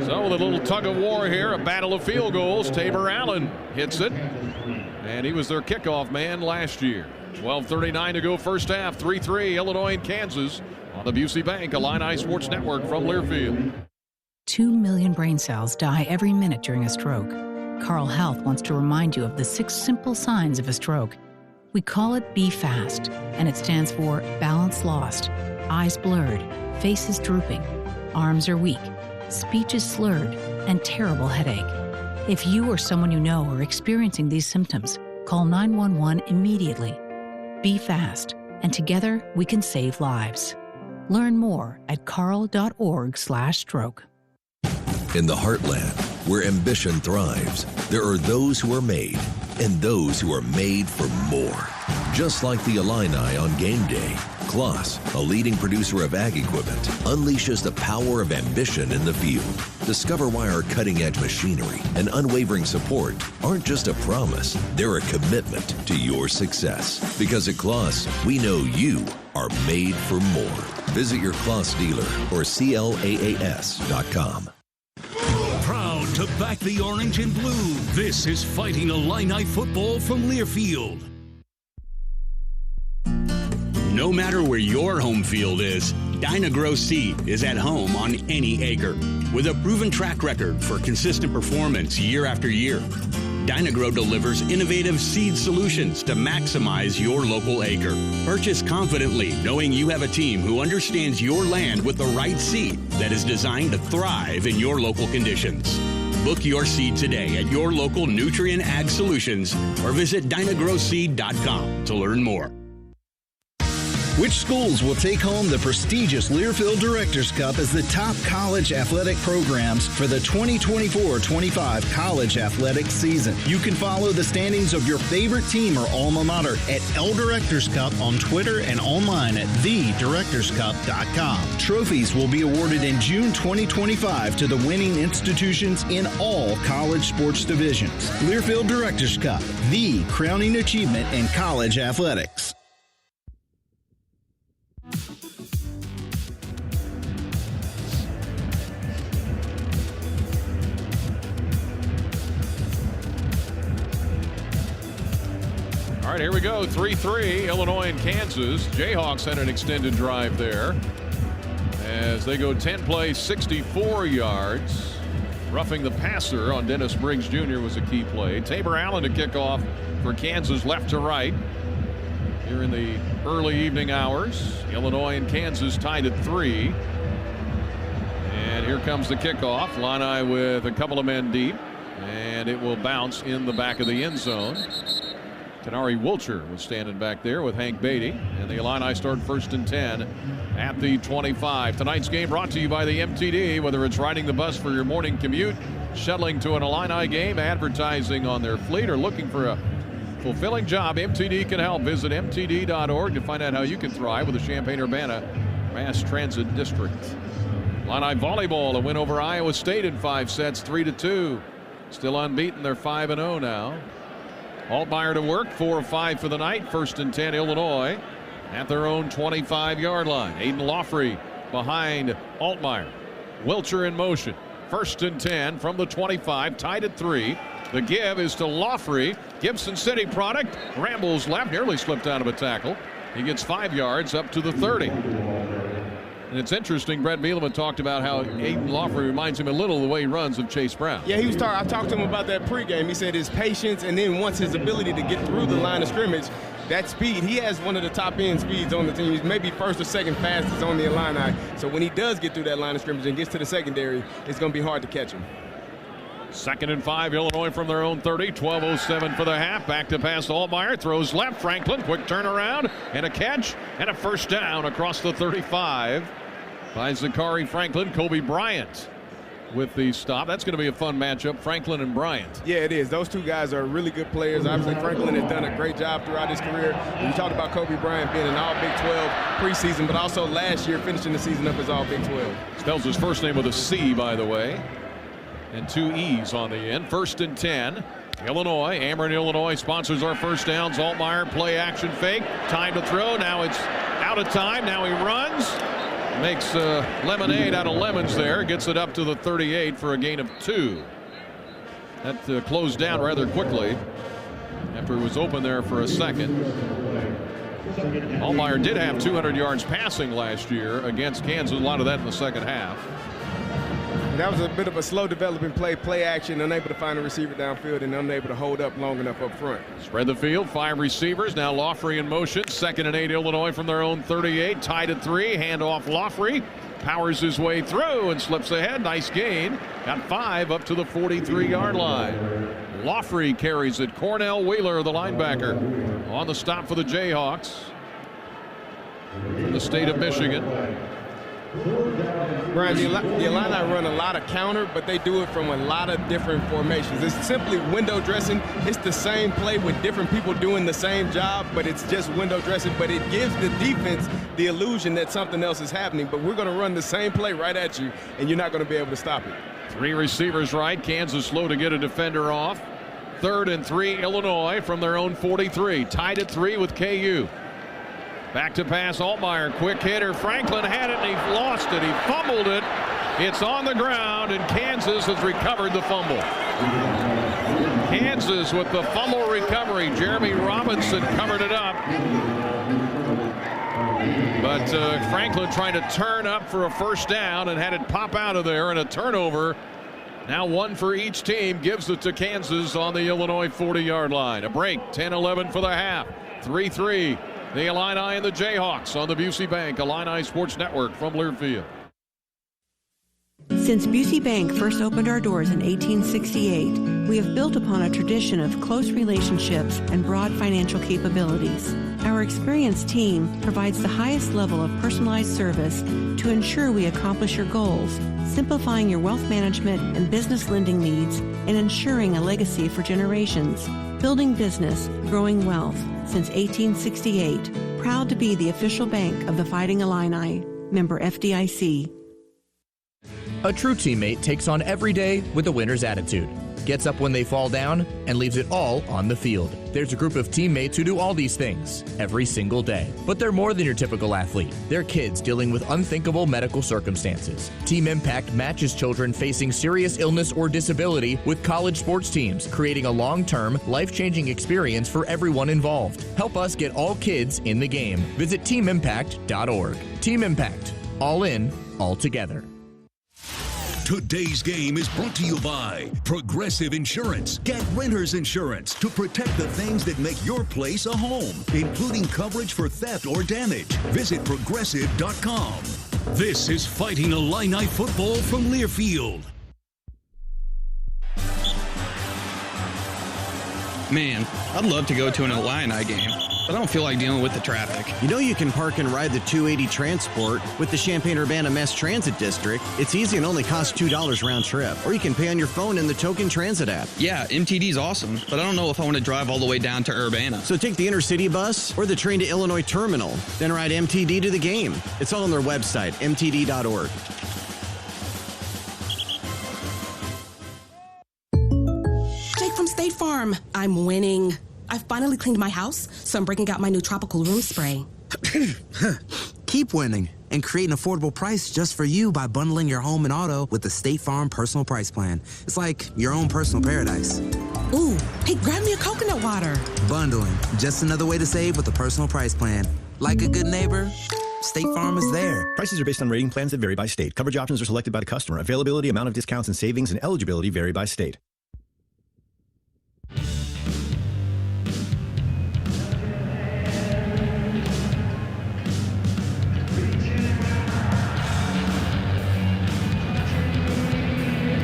So with a little tug of war here, a battle of field goals. Tabor Allen hits it, and he was their kickoff man last year. 12:39 to go first half. 3-3 Illinois and Kansas on the Busey Bank Illini Sports Network from Learfield. 2 million brain cells die every minute during a stroke. Carle Health wants to remind you of the 6 simple signs of a stroke. We call it Be Fast, and it stands for balance lost, eyes blurred, faces drooping, arms are weak, speech is slurred, and terrible headache. If you or someone you know are experiencing these symptoms, call 911 immediately. Be fast, and together we can save lives. Learn more at carle.org/stroke. In the heartland, where ambition thrives, there are those who are made and those who are made for more. Just like the Illini on game day, Kloss, a leading producer of ag equipment, unleashes the power of ambition in the field. Discover why our cutting-edge machinery and unwavering support aren't just a promise, they're a commitment to your success. Because at Kloss, we know you are made for more. Visit your Kloss dealer or CLAAS.com. Proud to back the orange and blue. This is Fighting Illini football from Learfield. No matter where your home field is, Dyna-Gro Seed is at home on any acre. With a proven track record for consistent performance year after year, Dyna-Gro delivers innovative seed solutions to maximize your local acre. Purchase confidently, knowing you have a team who understands your land with the right seed that is designed to thrive in your local conditions. Book your seed today at your local Nutrient Ag Solutions or visit dynagroseed.com to learn more. Which schools will take home the prestigious Learfield Directors Cup as the top college athletic programs for the 2024-25 college athletics season? You can follow the standings of your favorite team or alma mater at L Directors Cup on Twitter and online at thedirectorscup.com. Trophies will be awarded in June 2025 to the winning institutions in all college sports divisions. Learfield Directors Cup, the crowning achievement in college athletics. All right, here we go. 3-3, Illinois and Kansas. Jayhawks had an extended drive there as they go 10 plays, 64 yards. Roughing the passer on Dennis Briggs Jr. was a key play. Tabor Allen to kick off for Kansas left to right. Here in the early evening hours, Illinois and Kansas tied at 3. And here comes the kickoff. Illini with a couple of men deep, and it will bounce in the back of the end zone. Tenari Wilcher was standing back there with Hank Beatty, and the Illini start 1st and 10 at the 25. Tonight's game brought to you by the MTD. Whether it's riding the bus for your morning commute, shuttling to an Illini game, advertising on their fleet, or looking for a fulfilling job, MTD can help. Visit mtd.org to find out how you can thrive with the Champaign-Urbana Mass Transit District. Illini volleyball, a win over Iowa State in 5 sets, 3-2. Still unbeaten. They're 5-0 now. Altmaier to work, 4 of 5 for the night. 1st and 10, Illinois at their own 25-yard line. Aiden Loffrey behind Altmaier. Wilcher in motion. 1st and 10 from the 25, tied at 3. The give is to Loffrey. Gibson City product. Rambles left, nearly slipped out of a tackle. He gets 5 yards up to the 30. And it's interesting, Brett Bielema talked about how Aiden Loffrey reminds him a little of the way he runs of Chase Brown. Yeah, I talked to him about that pregame. He said his patience, and then once his ability to get through the line of scrimmage, that speed, he has one of the top end speeds on the team. He's maybe 1st or 2nd fastest on the Illini. So when he does get through that line of scrimmage and gets to the secondary, it's going to be hard to catch him. 2nd and 5, Illinois from their own 30. 12:07 for the half. Back to pass to Altmaier. Throws left. Franklin, quick turnaround and a catch and a 1st down across the 35 by Zachary Franklin. Kobe Bryant with the stop. That's going to be a fun matchup, Franklin and Bryant. Yeah, it is. Those two guys are really good players. Obviously, Franklin has done a great job throughout his career. You talked about Kobe Bryant being an All-Big 12 preseason, but also last year finishing the season up as All-Big 12. Spells his first name with a C, by the way, and 2 E's on the end. 1st and 10. Illinois. Ameren, Illinois sponsors our first downs. Altmaier, play action fake. Time to throw. Now it's out of time. Now he runs. Makes lemonade out of lemons there. Gets it up to the 38 for a gain of 2. That closed down rather quickly after it was open there for a second. Altmaier did have 200 yards passing last year against Kansas. A lot of that in the second half. That was a bit of a slow developing play action, unable to find a receiver downfield and unable to hold up long enough up front. Spread the field, 5 receivers. Now Loffrey in motion. 2nd and 8, Illinois from their own 38. Tied at 3. Hand off Loffrey. Powers his way through and slips ahead. Nice gain. Got 5 up to the 43-yard line. Loffrey carries it. Cornell Wheeler, the linebacker, on the stop for the Jayhawks from the state of Michigan. Brian, the Illini run a lot of counter, but they do it from a lot of different formations. It's simply window dressing. It's the same play with different people doing the same job, but it's just window dressing. But it gives the defense the illusion that something else is happening. But we're going to run the same play right at you, and you're not going to be able to stop it. 3 receivers right. Kansas slow to get a defender off. 3rd and 3, Illinois from their own 43. Tied at 3 with KU. Back to pass, Altmaier, quick hitter. Franklin had it and he lost it. He fumbled it. It's on the ground and Kansas has recovered the fumble. Kansas with the fumble recovery. Jeremy Robinson covered it up. But Franklin trying to turn up for a 1st down and had it pop out of there, and a turnover. Now 1 for each team, gives it to Kansas on the Illinois 40-yard line. A break, 10-11 for the half. 3-3. The Illini and the Jayhawks on the Busey Bank Illini Sports Network from Learfield. Since Busey Bank first opened our doors in 1868, we have built upon a tradition of close relationships and broad financial capabilities. Our experienced team provides the highest level of personalized service to ensure we accomplish your goals, simplifying your wealth management and business lending needs, and ensuring a legacy for generations. Building business, growing wealth. Since 1868, proud to be the official bank of the Fighting Illini. Member FDIC. A true teammate takes on every day with a winner's attitude. gets up when they fall down, and leaves it all on the field. There's a group of teammates who do all these things every single day. But they're more than your typical athlete. They're kids dealing with unthinkable medical circumstances. Team Impact matches children facing serious illness or disability with college sports teams, creating a long-term, life-changing experience for everyone involved. Help us get all kids in the game. Visit teamimpact.org. Team Impact. All in, all together. Today's game is brought to you by Progressive Insurance. Get renter's insurance to protect the things that make your place a home, including coverage for theft or damage. Visit Progressive.com. This is Fighting Illini Football from Learfield. Man, I'd love to go to an Illini game, but I don't feel like dealing with the traffic. You know you can park and ride the 280 transport with the Champaign-Urbana Mass Transit District. It's easy and only costs $2 round trip. Or you can pay on your phone in the Token Transit app. Yeah, MTD's awesome, but I don't know if I want to drive all the way down to Urbana. So take the intercity bus or the train to Illinois Terminal, then ride MTD to the game. It's all on their website, mtd.org. From State Farm. I'm winning. I've finally cleaned my house, so I'm breaking out my new tropical room spray. Keep winning and create an affordable price just for you by bundling your home and auto with the State Farm Personal Price Plan. It's like your own personal paradise. Ooh, hey, grab me a coconut water. Bundling, just another way to save with a personal price plan. Like a good neighbor, State Farm is there. Prices are based on rating plans that vary by state. Coverage options are selected by the customer. Availability, amount of discounts and savings, and eligibility vary by state.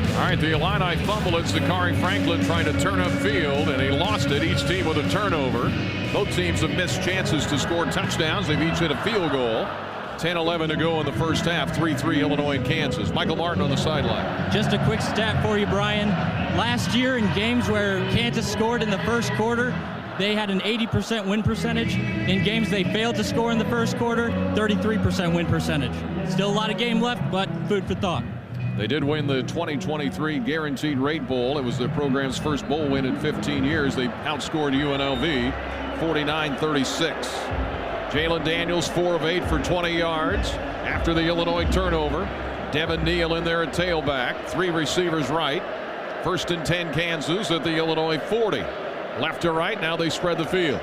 All right, the Illini fumble. It's Zakari Franklin trying to turn upfield, and he lost it. Each team with a turnover. Both teams have missed chances to score touchdowns. They've each hit a field goal. 10-11 to go in the first half. 3-3 Illinois and Kansas. Michael Martin on the sideline. Just a quick stat for you, Brian. Last year in games where Kansas scored in the first quarter, they had an 80% win percentage. In games they failed to score in the first quarter, 33% win percentage. Still a lot of game left, but food for thought. They did win the 2023 Guaranteed Rate Bowl. It was their program's first bowl win in 15 years. They outscored UNLV 49-36. Jalen Daniels 4 of 8 for 20 yards after the Illinois turnover. Devin Neal in there at tailback. 3 receivers right. First and 10 Kansas at the Illinois 40. Left to right, now they spread the field.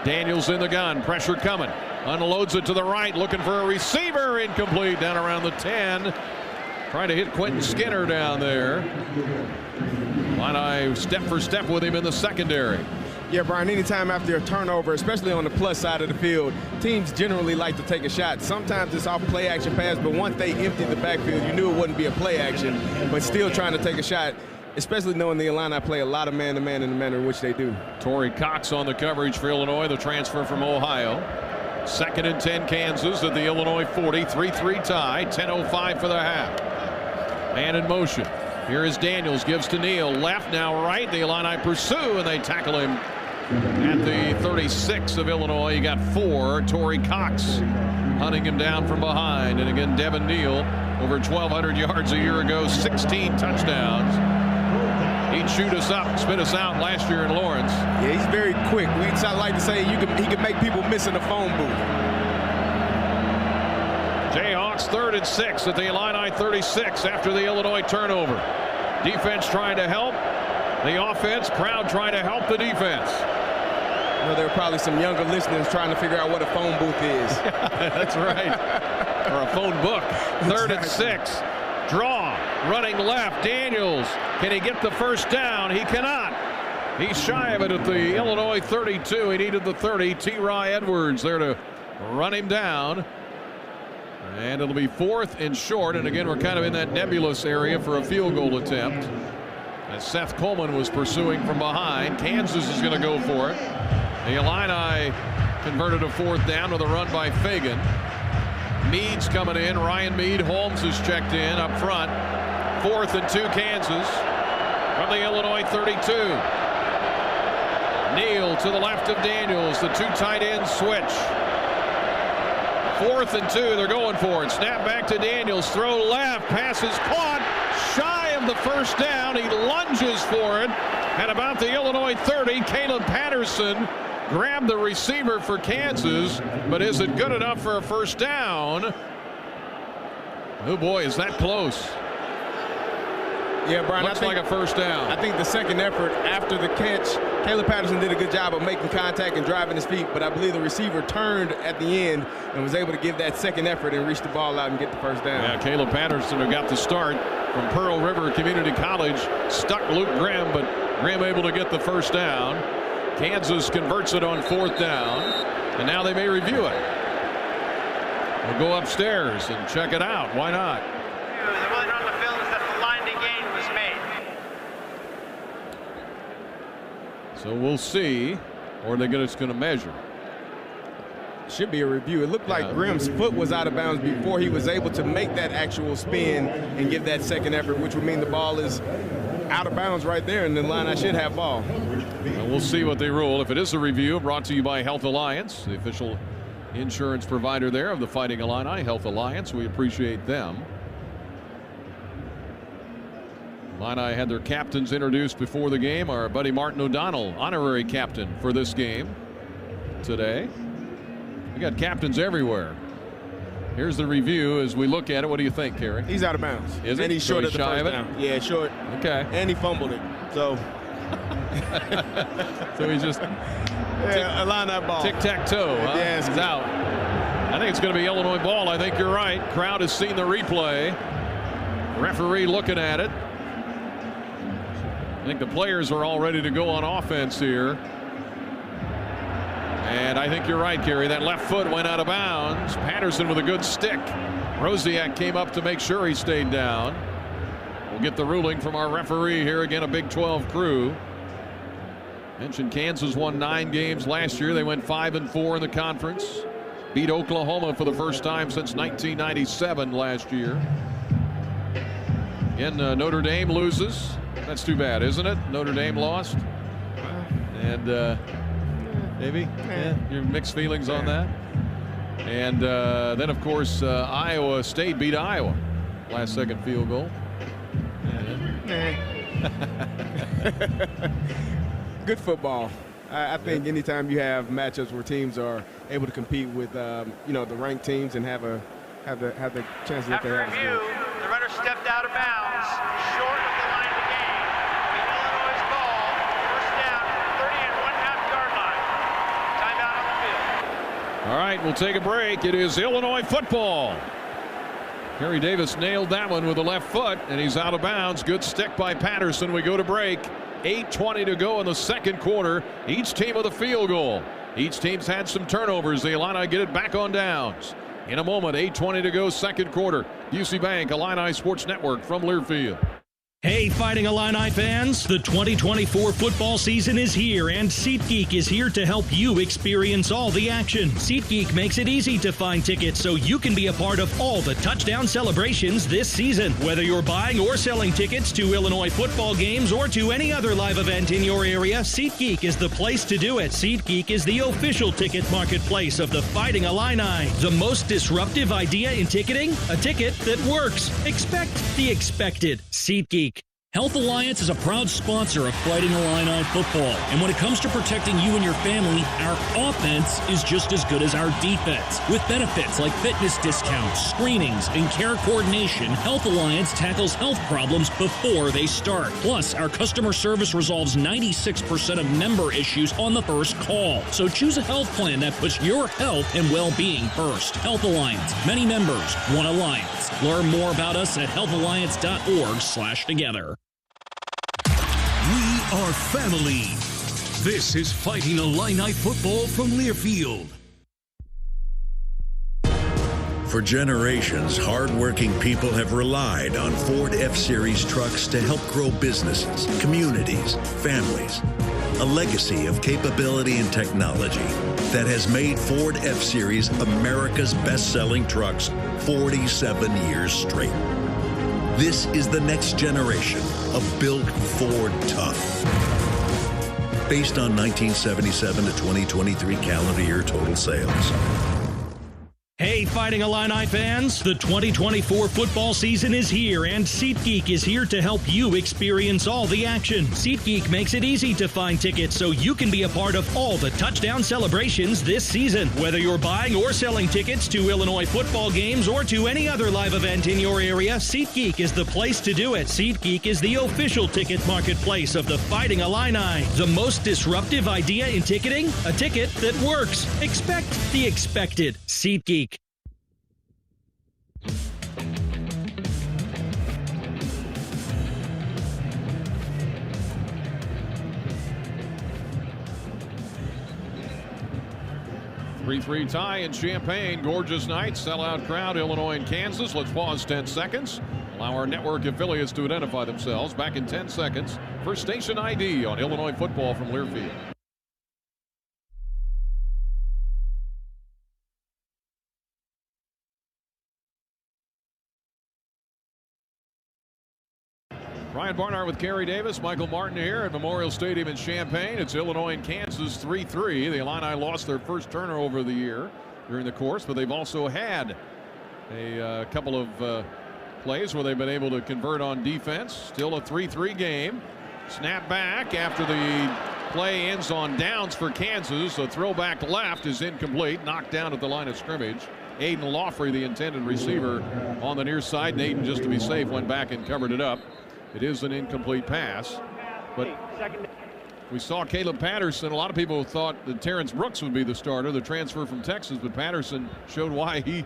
Daniels in the gun, pressure coming. Unloads it to the right, looking for a receiver. Incomplete down around the 10. Trying to hit Quentin Skinner down there. Illini step for step with him in the secondary. Yeah, Brian, anytime after a turnover, especially on the plus side of the field, teams generally like to take a shot. Sometimes it's off play action pass, but once they emptied the backfield, you knew it wouldn't be a play action, but still trying to take a shot, especially knowing the Illini play a lot of man-to-man in the manner in which they do. Torrey Cox on the coverage for Illinois, the transfer from Ohio. Second and 10 Kansas at the Illinois 40. 3-3 tie. 10:05 for the half. Man in motion. Here is Daniels, gives to Neal. Left, now right. The Illini pursue, and they tackle him at the 36 of Illinois. You got 4. Torrey Cox hunting him down from behind. And again, Devin Neal, over 1,200 yards a year ago, 16 touchdowns. He'd shoot us up, spit us out last year in Lawrence. Yeah, he's very quick. I like to say he can make people miss in the phone booth. Jayhawks 3rd and 6 at the Illini 36 after the Illinois turnover. Defense trying to help. The offense, crowd trying to help the defense. You know, there are probably some younger listeners trying to figure out what a phone booth is. That's right. Or a phone book. 3rd and 6. Draw. Running left. Daniels. Can he get the first down? He cannot. He's shy of it at the Illinois 32. He needed the 30. T.Ry Edwards there to run him down. And it'll be 4th and short. And again, we're kind of in that nebulous area for a field goal attempt. As Seth Coleman was pursuing from behind. Kansas is going to go for it. The Illini converted a 4th down with a run by Fagan. Mead's coming in. Ryan Mead. Holmes is checked in up front. 4th and 2 Kansas from the Illinois 32. Neal to the left of Daniels. The 2 tight ends switch. 4th and 2. They're going for it. Snap back to Daniels. Throw left. Pass is caught. Shy of the first down. He lunges for it. At about the Illinois 30, Caleb Patterson grabbed the receiver for Kansas, but is it good enough for a first down? Oh boy, is that close. Yeah, Brian, looks I think, like a first down. I think the second effort after the catch, Caleb Patterson did a good job of making contact and driving his feet, but I believe the receiver turned at the end and was able to give that second effort and reach the ball out and get the first down. Yeah, Caleb Patterson, who got the start from Pearl River Community College, stuck Luke Grimm, but Grimm able to get the first down. Kansas converts it on fourth down, and now they may review it. We'll go upstairs and check it out. Why not? So we'll see, or they're just going to measure. Should be a review. It looked like Grimm's foot was out of bounds before he was able to make that actual spin and give that second effort, which would mean the ball is out of bounds right there, and the Illini should have ball. Well, we'll see what they rule. If it is a review, brought to you by Health Alliance, the official insurance provider there of the Fighting Illini, Health Alliance. We appreciate them. Illini had their captains introduced before the game. Our buddy Martin O'Donnell, honorary captain for this game today. We got captains everywhere. Here's the review as we look at it. What do you think, Kerry? He's out of bounds. Is and it? he's short so of the first down. Yeah, short. Okay. And he fumbled it. So. So he's just align that ball. Tic-tac-toe. Huh? Yes. He's out. I think it's going to be Illinois ball. I think you're right. Crowd has seen the replay. Referee looking at it. I think the players are all ready to go on offense here. And I think you're right, Kerry. That left foot went out of bounds. Patterson with a good stick. Rosiak came up to make sure he stayed down. We'll get the ruling from our referee here. Again, a Big 12 crew. Mentioned Kansas won 9 games last year. They went 5-4 in the conference. Beat Oklahoma for the first time since 1997 last year. Again, Notre Dame loses. That's too bad, isn't it? Notre Dame lost. And maybe your mixed feelings on that. And then, of course, Iowa State beat Iowa. Last second field goal. Good football. I think anytime you have matchups where teams are able to compete with the ranked teams and have the chance that they have. After review, the runner stepped out of bounds, short of the line of the game. Illinois ball, first down, 30 and 1/2 yard line. Timeout on the field. All right, we'll take a break. It is Illinois football. Harry Davis nailed that one with the left foot, and he's out of bounds. Good stick by Patterson. We go to break. 8:20 to go in the second quarter. Each team with a field goal. Each team's had some turnovers. The Illini get it back on downs. In a moment, 8:20 to go, second quarter. UC Bank, Illini Sports Network from Learfield. Hey, Fighting Illini fans, the 2024 football season is here, and SeatGeek is here to help you experience all the action. SeatGeek makes it easy to find tickets so you can be a part of all the touchdown celebrations this season. Whether you're buying or selling tickets to Illinois football games or to any other live event in your area, SeatGeek is the place to do it. SeatGeek is the official ticket marketplace of the Fighting Illini. The most disruptive idea in ticketing? A ticket that works. Expect the expected. SeatGeek. Health Alliance is a proud sponsor of Fighting Illini football. And when it comes to protecting you and your family, our offense is just as good as our defense. With benefits like fitness discounts, screenings, and care coordination, Health Alliance tackles health problems before they start. Plus, our customer service resolves 96% of member issues on the first call. So choose a health plan that puts your health and well-being first. Health Alliance. Many members, one alliance. Learn more about us at healthalliance.org/together. We are family. This is Fighting Illini football from Learfield. For generations, hardworking people have relied on Ford F-Series trucks to help grow businesses, communities, families. A legacy of capability and technology that has made Ford F-Series America's best-selling trucks 47 years straight. This is the next generation of Built Ford Tough. Based on 1977 to 2023 calendar year total sales. Hey, Fighting Illini fans! The 2024 football season is here, and SeatGeek is here to help you experience all the action. SeatGeek makes it easy to find tickets so you can be a part of all the touchdown celebrations this season. Whether you're buying or selling tickets to Illinois football games or to any other live event in your area, SeatGeek is the place to do it. SeatGeek is the official ticket marketplace of the Fighting Illini. The most disruptive idea in ticketing? A ticket that works. Expect the expected. SeatGeek. 3-3 tie in Champaign. Gorgeous night, sellout crowd, Illinois and Kansas. Let's pause 10 seconds. Allow our network affiliates to identify themselves. Back in 10 seconds for station ID on Illinois football from Learfield. Brian Barnhart with Kerry Davis, Michael Martin here at Memorial Stadium in Champaign. It's Illinois and Kansas 3-3. The Illini lost their first turnover of the year during the course, but they've also had a couple of plays where they've been able to convert on defense. Still a 3-3 game. Snap back after the play ends on downs for Kansas. The throwback left is incomplete, knocked down at the line of scrimmage. Aiden Lawfrey, the intended receiver, on the near side, and Aiden, just to be safe, went back and covered it up. It is an incomplete pass, but we saw Caleb Patterson. A lot of people thought that Terrence Brooks would be the starter, the transfer from Texas, but Patterson showed why he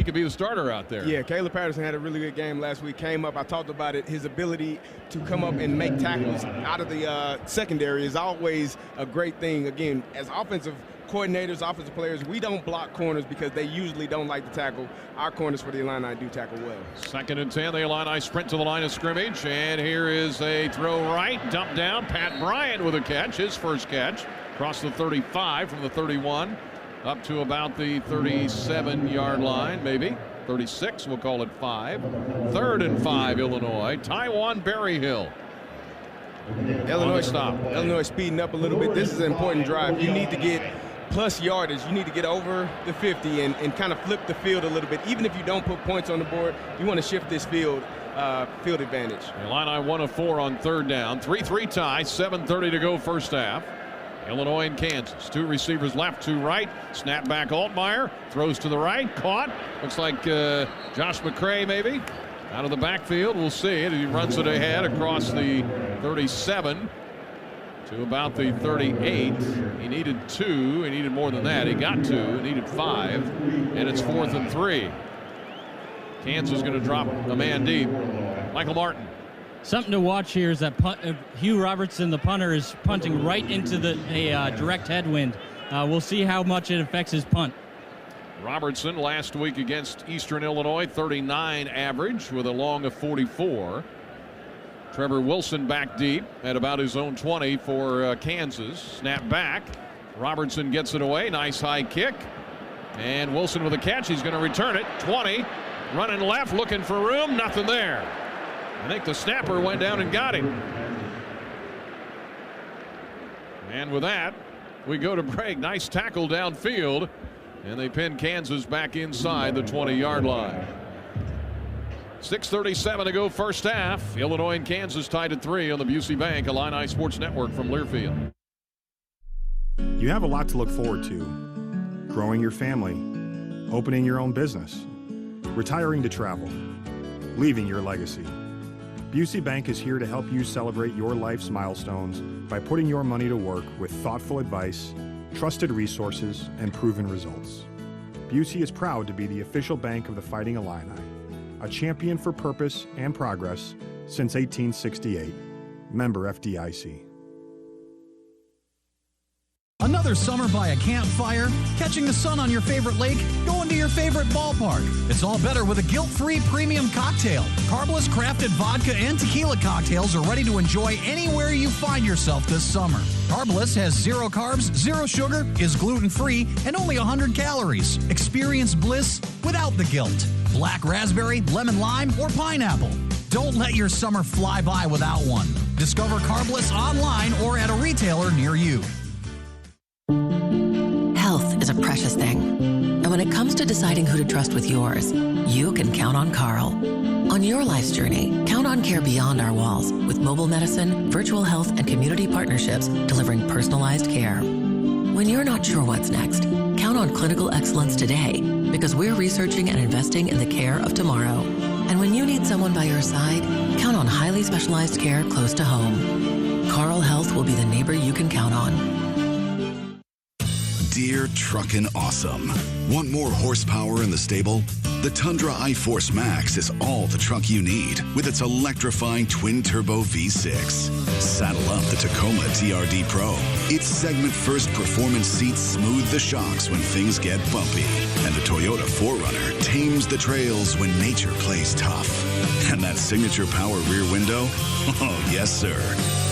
could be the starter out there. Yeah, Caleb Patterson had a really good game last week. Came up, I talked about it, his ability to come up and make tackles out of the secondary is always a great thing. Again, as offensive coordinators, offensive players, we don't block corners because they usually don't like to tackle. Our corners for the Illini do tackle well. 2nd and 10, the Illini sprint to the line of scrimmage, and here is a throw right, dump down. Pat Bryant with a catch, his first catch, across the 35 from the 31 up to about the 37-yard line, maybe 36. We'll call it 5. 3rd and 5, Illinois. Taiwan Berryhill. Illinois speeding up a little bit. This is an important drive. You need to get plus yardage. You need to get over the 50 and kind of flip the field a little bit. Even if you don't put points on the board, you want to shift this field advantage. Illini 1 of 4 on 3rd down. 3-3 tie. 7:30 to go first half. Illinois and Kansas. 2 receivers left, 2 right. Snap back Altmaier. Throws to the right. Caught. Looks like Josh McCray maybe. Out of the backfield. We'll see it. He runs it ahead across the 37 to about the 38. He needed 2. He needed more than that. He got 2. He needed 5. And it's 4th and 3. Kansas is going to drop a man deep. Michael Martin. Something to watch here is that Hugh Robertson, the punter, is punting right into a direct headwind. We'll see how much it affects his punt. Robertson last week against Eastern Illinois, 39 average with a long of 44. Trevor Wilson back deep at about his own 20 for Kansas. Snap back. Robertson gets it away. Nice high kick. And Wilson with a catch. He's going to return it. 20. Running left, looking for room. Nothing there. I think the snapper went down and got him. And with that, we go to break. Nice tackle downfield. And they pin Kansas back inside the 20-yard line. 6:37 to go first half. Illinois and Kansas tied at 3 on the Busey Bank Illini Sports Network from Learfield. You have a lot to look forward to. Growing your family, opening your own business, retiring to travel, leaving your legacy. Busey Bank is here to help you celebrate your life's milestones by putting your money to work with thoughtful advice, trusted resources, and proven results. Busey is proud to be the official bank of the Fighting Illini, a champion for purpose and progress since 1868. Member FDIC. Another summer by a campfire, catching the sun on your favorite lake, going to your favorite ballpark. It's all better with a guilt-free premium cocktail. Carbless crafted vodka and tequila cocktails are ready to enjoy anywhere you find yourself this summer. Carbless has 0 carbs, 0 sugar, is gluten-free, and only 100 calories. Experience bliss without the guilt. Black raspberry, lemon lime, or pineapple. Don't let your summer fly by without one. Discover Carbless online or at a retailer near you. Health is a precious thing. And when when it comes to deciding who to trust with yours, you can count on Carl. On your life's journey, count on care beyond our walls with mobile medicine, virtual health, and community partnerships delivering personalized care. When you're not sure what's next, count on clinical excellence today because we're researching and investing in the care of tomorrow. And when you need someone by your side, count on highly specialized care close to home. Carl Health will be the neighbor you can count on. Dear Truckin' Awesome. Want more horsepower in the stable? The Tundra iForce Max is all the truck you need with its electrifying twin-turbo V6. Saddle up the Tacoma TRD Pro. Its segment-first performance seats smooth the shocks when things get bumpy. And the Toyota 4Runner tames the trails when nature plays tough. And that signature power rear window? Oh, yes, sir.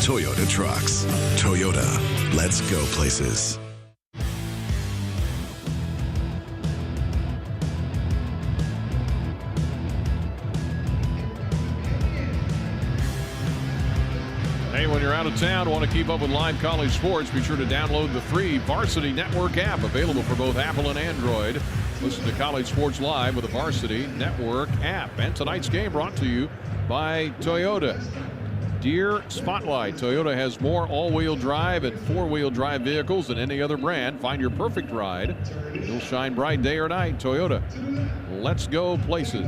Toyota Trucks. Toyota. Let's go places. Hey, when you're out of town, want to keep up with live college sports, be sure to download the free Varsity Network app, available for both Apple and Android. Listen to college sports live with the Varsity Network app. And tonight's game brought to you by Toyota. Deer Spotlight. Toyota has more all-wheel drive and four-wheel drive vehicles than any other brand. Find your perfect ride. You'll shine bright day or night. Toyota. Let's go places.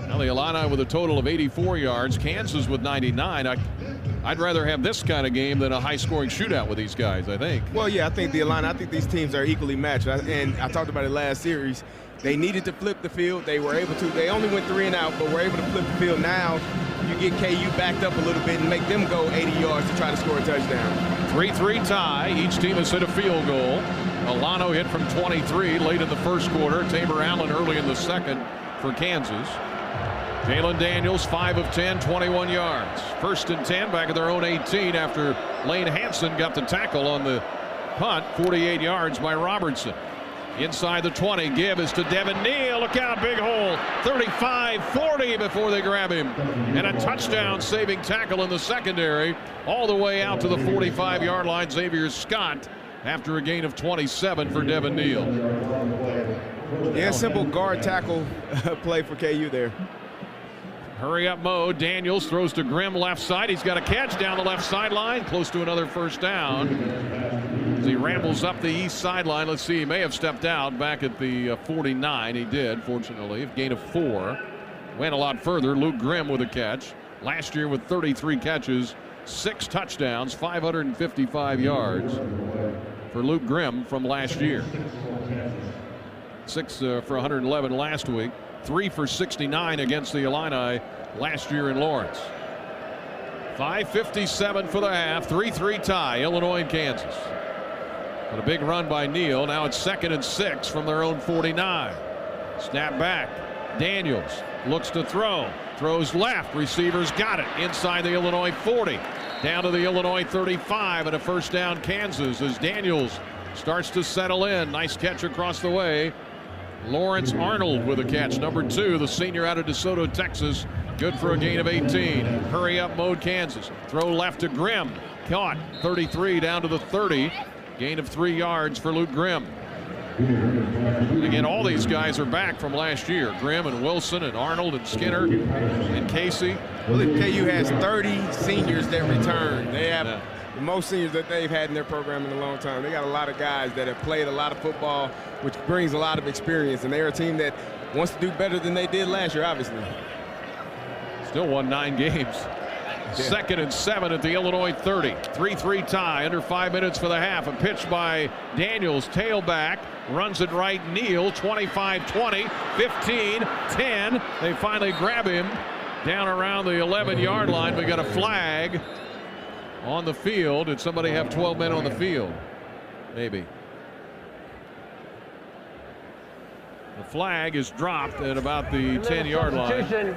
Now the Illini with a total of 84 yards. Kansas with 99. I'd rather have this kind of game than a high-scoring shootout with these guys, I think. Well, yeah, I think these teams are equally matched. And I talked about it last series. They needed to flip the field. They were able to. They only went 3 and out, but were able to flip the field. Now you get KU backed up a little bit and make them go 80 yards to try to score a touchdown. 3-3 tie. Each team has hit a field goal. Alano hit from 23 late in the first quarter. Tabor Allen early in the second for Kansas. Jalen Daniels, 5 of 10, 21 yards. 1st and 10 back at their own 18 after Lane Hansen got the tackle on the punt. 48 yards by Robertson. Inside the 20, give is to Devin Neal. Look out, big hole. 35-40 before they grab him. And a touchdown saving tackle in the secondary. All the way out to the 45-yard line. Xavier Scott after a gain of 27 for Devin Neal. Yeah, simple guard tackle play for KU there. Hurry up mode. Daniels throws to Grimm left side. He's got a catch down the left sideline. Close to another first down. As he rambles up the east sideline. Let's see. He may have stepped out back at the 49. He did, fortunately. A gain of 4. Went a lot further. Luke Grimm with a catch. Last year with 33 catches, 6 touchdowns, 555 yards for Luke Grimm from last year. 6 for 111 last week. 3 for 69 against the Illini last year in Lawrence. 5:57 for the half. 3-3 tie. Illinois and Kansas. But a big run by Neal. Now it's 2nd and 6 from their own 49. Snap back. Daniels looks to throw. Throws left. Receivers got it inside the Illinois 40. Down to the Illinois 35 and a first down Kansas as Daniels starts to settle in. Nice catch across the way. Lawrence Arnold with a catch. Number 2, the senior out of DeSoto, Texas. Good for a gain of 18. Hurry up mode Kansas. Throw left to Grimm. Caught. 33 down to the 30. Gain of 3 yards for Luke Grimm. And again, all these guys are back from last year. Grimm and Wilson and Arnold and Skinner and Casey. Well, KU has 30 seniors that return. They have the most seniors that they've had in their program in a long time. They got a lot of guys that have played a lot of football, which brings a lot of experience. And they're a team that wants to do better than they did last year, obviously. Still won 9 games. 2nd and 7 at the Illinois 30. 3-3 tie. Under 5 minutes for the half. A pitch by Daniels. Tailback. Runs it right. Neal. 25-20. 15-10. They finally grab him down around the 11-yard line. We got a flag on the field. Did somebody have 12 men on the field? Maybe. The flag is dropped at about the 10-yard line.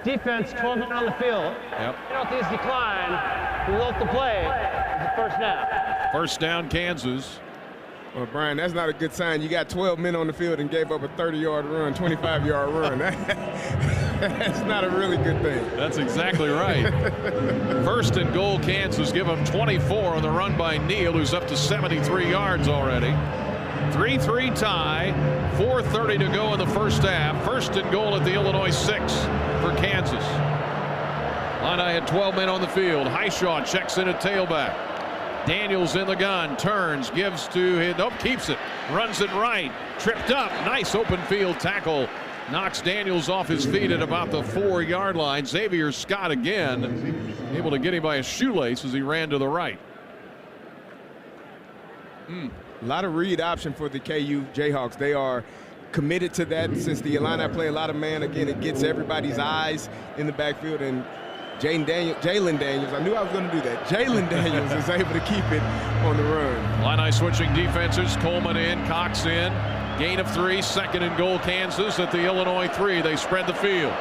Defense 12 men on the field. Yep. Penalties decline. Result the play. It's a first down. First down, Kansas. Well, Brian, that's not a good sign. You got 12 men on the field and gave up a 30-yard run, 25-yard run. That's not a really good thing. That's exactly right. First and goal, Kansas. Give them 24 on the run by Neal, who's up to 73 yards already. 3-3 tie. 4:30 to go in the first half. First and goal at the Illinois 6 for Kansas. Illini had 12 men on the field. Highshaw checks in at tailback. Daniels in the gun, turns, gives to his, nope, keeps it, runs it right, tripped up, nice open field tackle, knocks Daniels off his feet at about the 4-yard line. Xavier Scott again, able to get him by his shoelace as he ran to the right. A lot of read option for the KU Jayhawks. They are committed to that since the Illini play a lot of man. Again, it gets everybody's eyes in the backfield, and Jalen Daniels, I knew I was going to do that. Jalen Daniels is able to keep it on the run. Illini switching defenses. Coleman in, Cox in. Gain of 3, second and goal Kansas at the Illinois 3. They spread the field.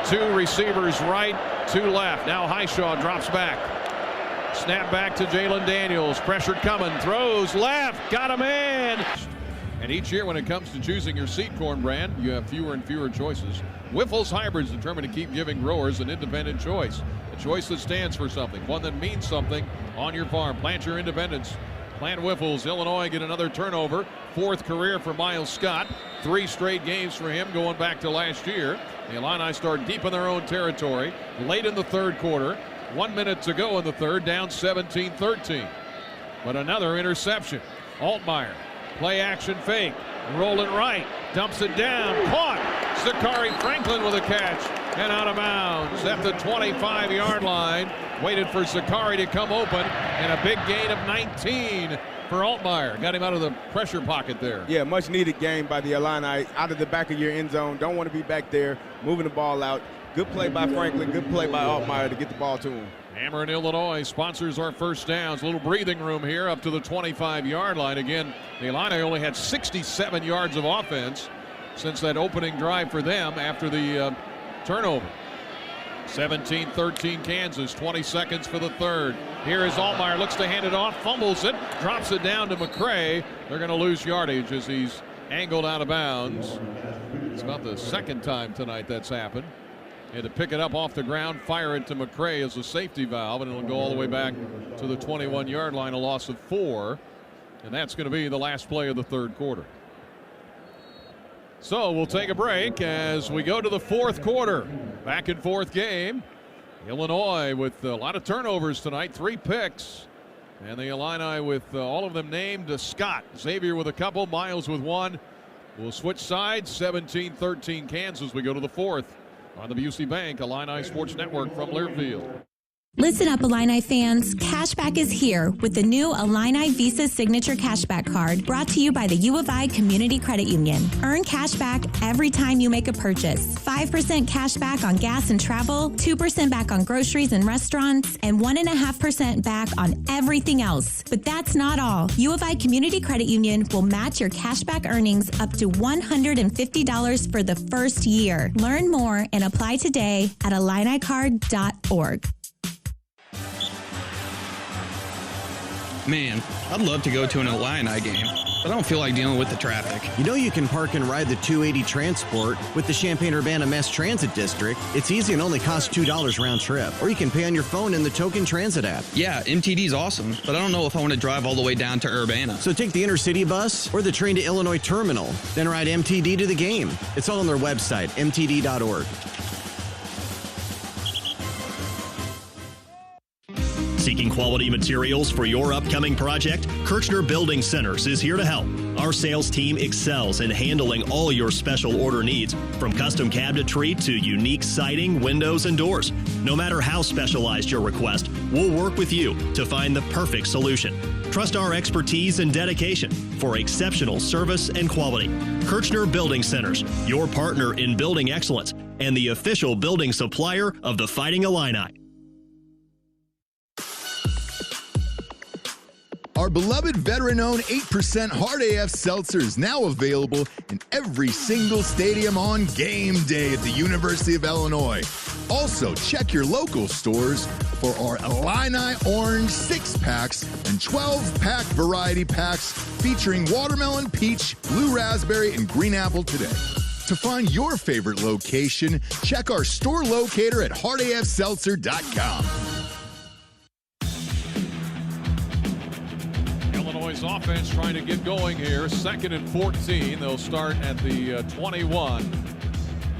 2 receivers right, 2 left. Now Highshaw drops back. Snap back to Jalen Daniels. Pressure coming. Throws left. Got him in. And each year when it comes to choosing your seed corn brand, you have fewer and fewer choices. Whiffles Hybrids determined to keep giving growers an independent choice. A choice that stands for something. One that means something on your farm. Plant your independence. Plant Whiffles. Illinois get another turnover. 4th career for Miles Scott. 3 straight games for him going back to last year. The Illini start deep in their own territory. Late in the 3rd quarter. 1 minute to go in the 3rd. Down 17-13. But another interception. Altmaier. Play action fake. Roll it right. Dumps it down. Caught. Zachary Franklin with a catch. And out of bounds at the 25-yard line. Waited for Zachary to come open. And a big gain of 19 for Altmaier. Got him out of the pressure pocket there. Yeah, much needed game by the Illini. Out of the back of your end zone. Don't want to be back there. Moving the ball out. Good play by Franklin. Good play by Altmaier to get the ball to him. Hammer in Illinois sponsors our first downs. A little breathing room here up to the 25-yard line. Again, the Illini only had 67 yards of offense since that opening drive for them after the turnover. 17-13 Kansas, 20 seconds for the 3rd. Here is Altmaier, looks to hand it off, fumbles it, drops it down to McCray. They're going to lose yardage as he's angled out of bounds. It's about the 2nd time tonight that's happened. Had to pick it up off the ground, fire it to McCray as a safety valve, and it'll go all the way back to the 21-yard line, a loss of 4. And that's going to be the last play of the 3rd quarter. So we'll take a break as we go to the 4th quarter. Back and forth game. Illinois with a lot of turnovers tonight, 3 picks. And the Illini with all of them named Scott. Xavier with a couple, Miles with 1. We'll switch sides, 17-13 Kansas. We go to the 4th. On the Busey Bank Illini Sports Network from Learfield. Listen up, Illini fans. Cashback is here with the new Illini Visa Signature Cashback Card brought to you by the U of I Community Credit Union. Earn cashback every time you make a purchase. 5% cashback on gas and travel, 2% back on groceries and restaurants, and 1.5% back on everything else. But that's not all. U of I Community Credit Union will match your cashback earnings up to $150 for the first year. Learn more and apply today at IlliniCard.org. Man, I'd love to go to an Illini game, but I don't feel like dealing with the traffic. You know you can park and ride the 280 Transport with the Champaign-Urbana Mass Transit District. It's easy and only costs $2 round trip. Or you can pay on your phone in the Token Transit app. Yeah, MTD's awesome, but I don't know if I want to drive all the way down to Urbana. So take the intercity bus or the train to Illinois Terminal, then ride MTD to the game. It's all on their website, mtd.org. Seeking quality materials for your upcoming project? Kirchner Building Centers is here to help. Our sales team excels in handling all your special order needs, from custom cabinetry to unique siding, windows, and doors. No matter how specialized your request, we'll work with you to find the perfect solution. Trust our expertise and dedication for exceptional service and quality. Kirchner Building Centers, your partner in building excellence and the official building supplier of the Fighting Illini. Our beloved veteran-owned 8% Hard AF Seltzer is now available in every single stadium on game day at the University of Illinois. Also, check your local stores for our Illini Orange 6-packs and 12-pack variety packs featuring watermelon, peach, blue raspberry, and green apple today. To find your favorite location, check our store locator at hardafseltzer.com. Illinois' offense offense trying to get going here. 2nd and 14. They'll start at the 21.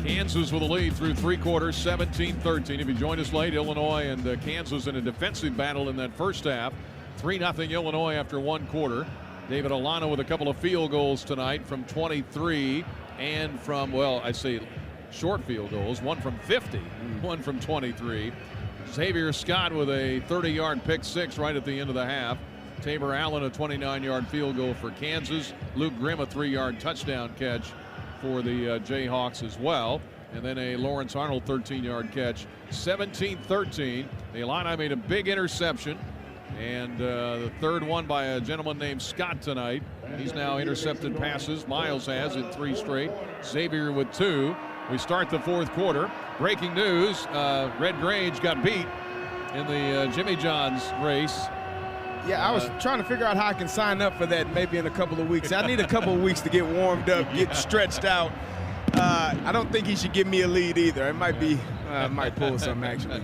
Kansas with a lead through 3 quarters, 17-13. If you joined us late, Illinois and Kansas in a defensive battle in that first half. 3-0 Illinois after 1 quarter. David Alana with a couple of field goals tonight from 23 and from, well, I say short field goals. One from 50, one from 23. Xavier Scott with a 30-yard pick six right at the end of the half. Tabor Allen a 29-yard field goal for Kansas. Luke Grimm a 3-yard touchdown catch for the Jayhawks as well. And then a Lawrence Arnold 13-yard catch. 17-13. The Illini made a big interception. And the third one by a gentleman named Scott tonight. He's now intercepted passes. Miles has in 3 straight. Xavier with 2. We start the 4th quarter. Breaking news, Red Grange got beat in the Jimmy John's race. Yeah, I was trying to figure out how I can sign up for that maybe in a couple of weeks. I need a couple of weeks to get warmed up, get stretched out. I don't think he should give me a lead either. It might be, might pull something actually.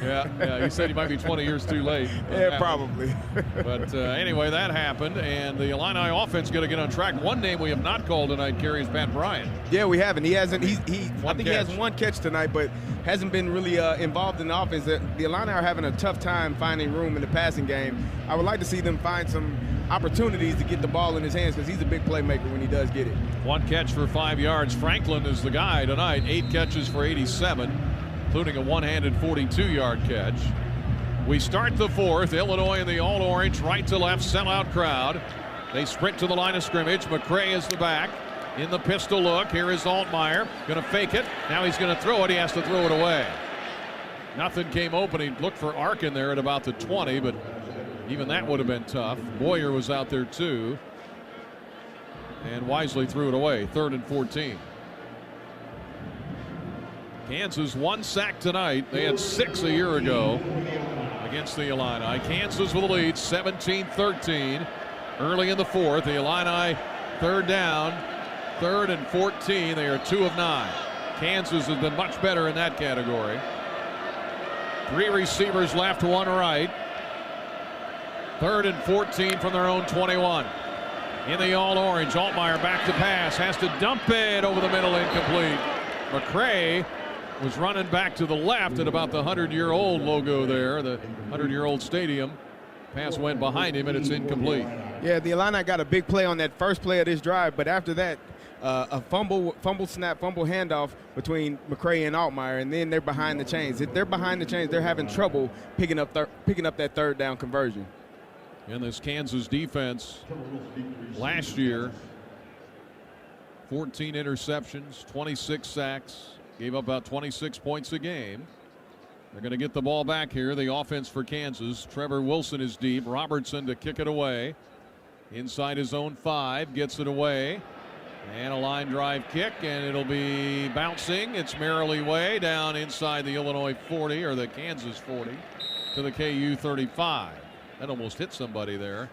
Yeah, he said he might be 20 years too late. Yeah, probably. But anyway, that happened, and the Illini offense going to get on track. One name we have not called tonight, Kerry, is Pat Bryant. Yeah, we haven't. He hasn't. I think he has 1 catch tonight, but hasn't been really involved in the offense. The Illini are having a tough time finding room in the passing game. I would like to see them find some opportunities to get the ball in his hands because he's a big playmaker when he does get it. 1 catch for 5 yards. Franklin is the guy tonight. 8 catches for 87. Including a one-handed 42-yard catch. We start the 4th. Illinois in the all-orange, right to left, sellout crowd. They sprint to the line of scrimmage. McCray is the back. In the pistol look. Here is Altmaier. Going to fake it. Now he's going to throw it. He has to throw it away. Nothing came open. He looked for Arkin there at about the 20, but even that would have been tough. Boyer was out there too. And wisely threw it away. 3rd and 14. Kansas 1 sack tonight. They had 6 a year ago against the Illini. Kansas with a lead, 17-13. Early in the 4th, the Illini 3rd down, 3rd and 14. They are 2 of 9. Kansas has been much better in that category. 3 receivers left, 1 right. 3rd and 14 from their own 21. In the all-orange, Altmaier back to pass, has to dump it over the middle, incomplete. McCray was running back to the left at about the 100-year-old logo there, the 100-year-old stadium. Pass went behind him, and it's incomplete. Yeah, the Illini got a big play on that first play of this drive, but after that, a fumble snap, fumble handoff between McCray and Altmaier, and then they're behind the chains. If they're behind the chains, they're having trouble picking up that 3rd down conversion. And this Kansas defense last year, 14 interceptions, 26 sacks, gave up about 26 points a game. They're going to get the ball back here. The offense for Kansas. Trevor Wilson is deep. Robertson to kick it away. Inside his own 5, gets it away. And a line drive kick, and it'll be bouncing. It's merrily way down inside the Illinois 40, or the Kansas 40, to the KU 35. That almost hit somebody there.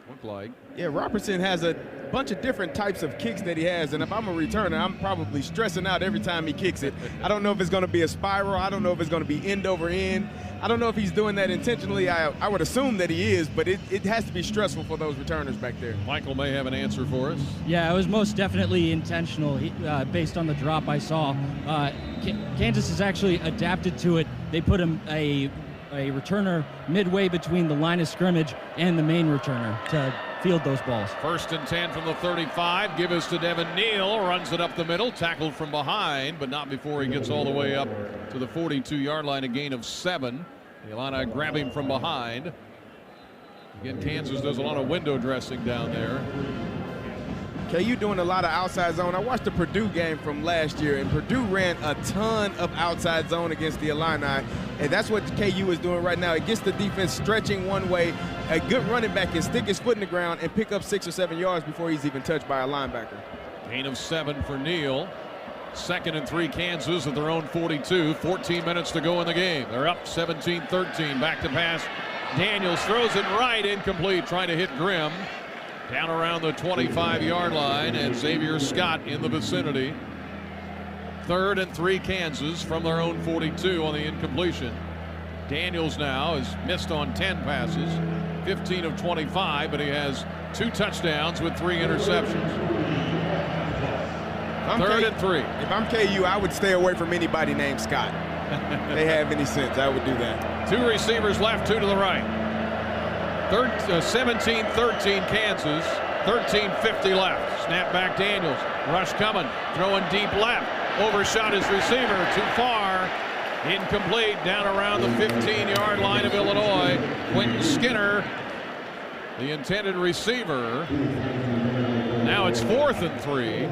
Looked like. Yeah, Robertson has a bunch of different types of kicks that he has, and if I'm a returner, I'm probably stressing out every time he kicks it. I don't know if it's going to be a spiral. I don't know if it's going to be end over end. I don't know if he's doing that intentionally. I would assume that he is, but it has to be stressful for those returners back there. Michael may have an answer for us. Yeah, it was most definitely intentional based on the drop I saw. Kansas has actually adapted to it. They put a returner midway between the line of scrimmage and the main returner to field those balls. 1st and 10 from the 35. Give us to Devin Neal. Runs it up the middle. Tackled from behind, but not before he gets all the way up to the 42-yard line. A gain of 7. The Illini grab him from behind. Again, Kansas does a lot of window dressing down there. KU doing a lot of outside zone. I watched the Purdue game from last year, and Purdue ran a ton of outside zone against the Illini, and that's what KU is doing right now. It gets the defense stretching one way. A good running back can stick his foot in the ground and pick up 6 or 7 yards before he's even touched by a linebacker. Gain of 7 for Neal. 2nd and 3 Kansas at their own 42. 14 minutes to go in the game. They're up 17-13. Back to pass. Daniels throws it right, incomplete, trying to hit Grimm. Down around the 25-yard line, and Xavier Scott in the vicinity. 3rd and 3 Kansas from their own 42 on the incompletion. Daniels now has missed on 10 passes, 15 of 25, but he has 2 touchdowns with 3 interceptions. 3rd and 3. If I'm KU, I would stay away from anybody named Scott. If they have any sense, I would do that. 2 receivers left, 2 to the right. 17-13 Kansas, 13:50 left. Snap back Daniels. Rush coming, throwing deep left. Overshot his receiver, too far. Incomplete, down around the 15-yard line of Illinois. Quentin Skinner, the intended receiver. Now it's 4th and 3.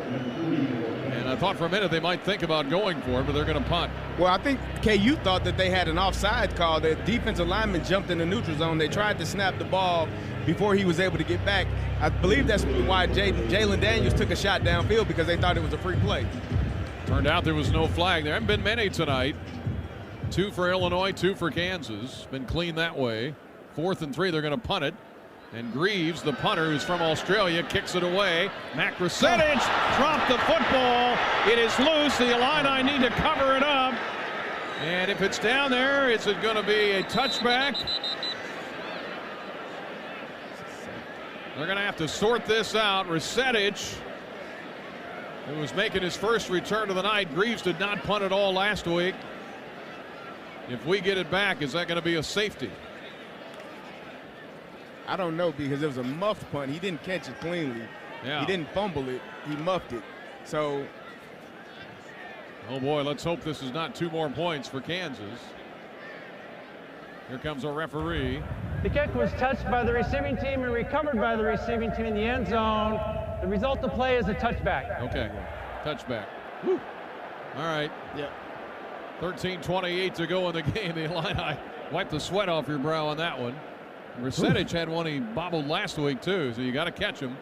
And I thought for a minute they might think about going for it, but they're going to punt. Well, I think KU thought that they had an offside call. The defensive lineman jumped in the neutral zone. They tried to snap the ball before he was able to get back. I believe that's why Jalen Daniels took a shot downfield, because they thought it was a free play. Turned out there was no flag. There haven't been many tonight. 2 for Illinois, 2 for Kansas. Been clean that way. 4th and 3, they're going to punt it. And Greaves, the punter, who's from Australia, kicks it away. Mac Rusevich dropped the football. It is loose. The Illini need to cover it up. And if it's down there, is it going to be a touchback? They're going to have to sort this out. Rusevich, who was making his first return of the night. Greaves did not punt at all last week. If we get it back, is that going to be a safety? I don't know, because it was a muffed punt. He didn't catch it cleanly. Yeah. He didn't fumble it. He muffed it. So, oh boy, let's hope this is not 2 more points for Kansas. Here comes a referee. The kick was touched by the receiving team and recovered by the receiving team in the end zone. The result of play is a touchback. Okay, touchback. Woo. All right. Yeah. 13:28 to go in the game. The Illini wipe the sweat off your brow on that one. Rusevich had one he bobbled last week too, so you got to catch him.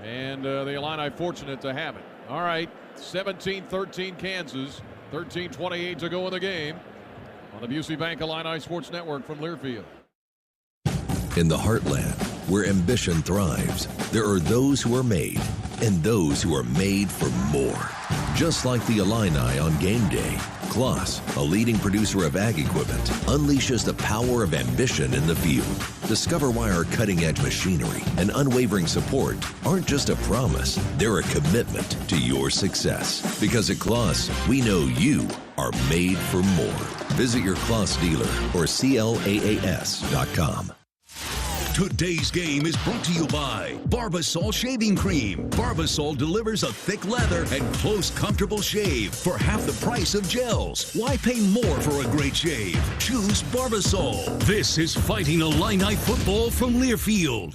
And the Illini fortunate to have it. All right, 17-13 Kansas, 13:28 to go in the game on the Busey Bank Illini Sports Network from Learfield. In the heartland, where ambition thrives, there are those who are made and those who are made for more. Just like the Illini on game day, Kloss, a leading producer of ag equipment, unleashes the power of ambition in the field. Discover why our cutting-edge machinery and unwavering support aren't just a promise, they're a commitment to your success. Because at Kloss, we know you are made for more. Visit your Kloss dealer or CLAAS.com. Today's game is brought to you by Barbasol Shaving Cream. Barbasol delivers a thick lather and close, comfortable shave for half the price of gels. Why pay more for a great shave? Choose Barbasol. This is Fighting Illini football from Learfield.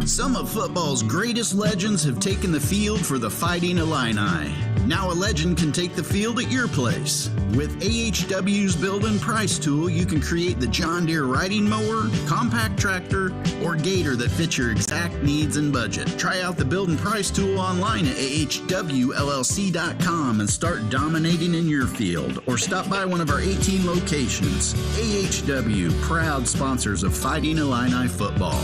Some of football's greatest legends have taken the field for the Fighting Illini. Now a legend can take the field at your place. With AHW's Build and Price tool, you can create the John Deere riding mower, compact tractor, or gator that fits your exact needs and budget. Try out the Build and Price tool online at ahwllc.com and start dominating in your field, or stop by one of our 18 locations. AHW, proud sponsors of Fighting Illini football.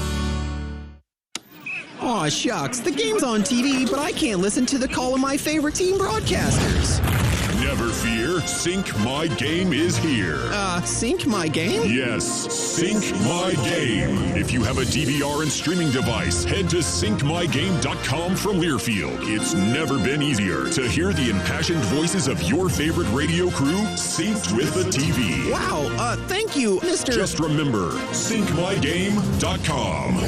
Aw, shucks, the game's on TV, but I can't listen to the call of my favorite team broadcasters. Never fear, Sync My Game is here. Sync My Game? Yes, Sync My Game. If you have a DVR and streaming device, head to syncmygame.com from Learfield. It's never been easier to hear the impassioned voices of your favorite radio crew synced with the TV. Wow, thank you, Mr. Just remember, syncmygame.com.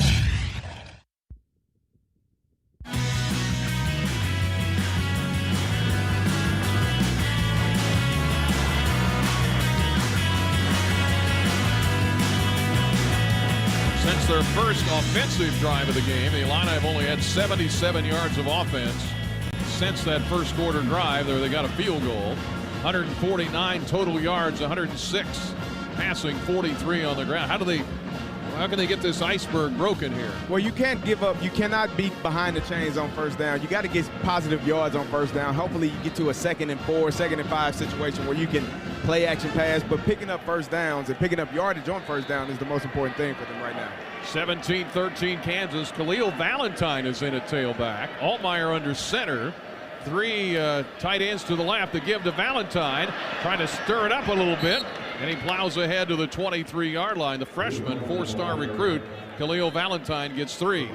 Since their first offensive drive of the game, the Illini have only had 77 yards of offense since that first quarter drive. There they got a field goal. 149 total yards, 106 passing, 43 on the ground. How can they get this iceberg broken here? Well, you can't give up. You cannot be behind the chains on first down. You got to get positive yards on first down. Hopefully you get to a 2nd and 4, 2nd and 5 situation where you can play action pass, but picking up first downs and picking up yardage on first down is the most important thing for them right now. 17-13 Kansas. Khalil Valentine is in at tailback. Altmaier under center. 3 tight ends to the left to give to Valentine. Trying to stir it up a little bit. And he plows ahead to the 23-yard line. The freshman, 4-star recruit, Khalil Valentine, gets 3.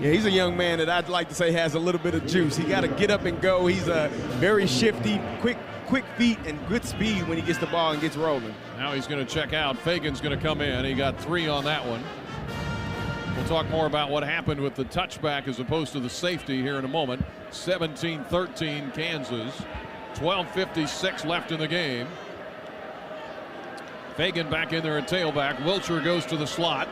Yeah, he's a young man that I'd like to say has a little bit of juice. He got to get up and go. He's a very shifty, quick feet and good speed when he gets the ball and gets rolling. Now he's going to check out. Fagan's going to come in. He got 3 on that one. We'll talk more about what happened with the touchback as opposed to the safety here in a moment. 17-13 Kansas. 12:56 left in the game. Fagan back in there at tailback. Wilcher goes to the slot.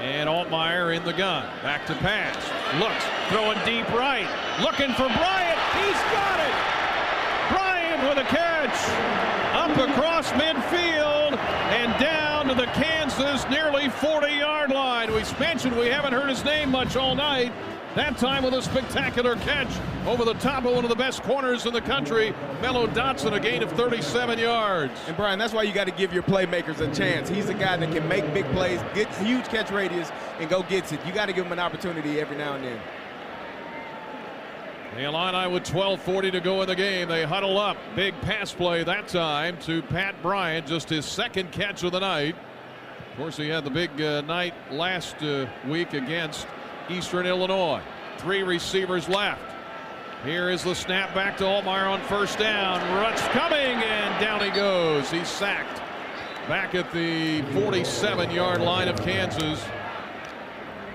And Altmaier in the gun. Back to pass. Looks. Throwing deep right. Looking for Bryant. He's got it. Bryant with a catch. Up across midfield and down to the Kansas nearly 40-yard line. We mentioned we haven't heard his name much all night. That time with a spectacular catch over the top of one of the best corners in the country, Mello Dotson, a gain of 37 yards. And Brian, that's why you got to give your playmakers a chance. He's a guy that can make big plays, get huge catch radius, and go gets it. You got to give him an opportunity every now and then. The Illini with 12:40 to go in the game. They huddle up. Big pass play that time to Pat Bryant, just his second catch of the night. Of course, he had the big night last week against Eastern Illinois. 3 receivers left. Here is the snap back to Altmaier on first down. Rush coming, and down he goes. He's sacked back at the 47-yard line of Kansas.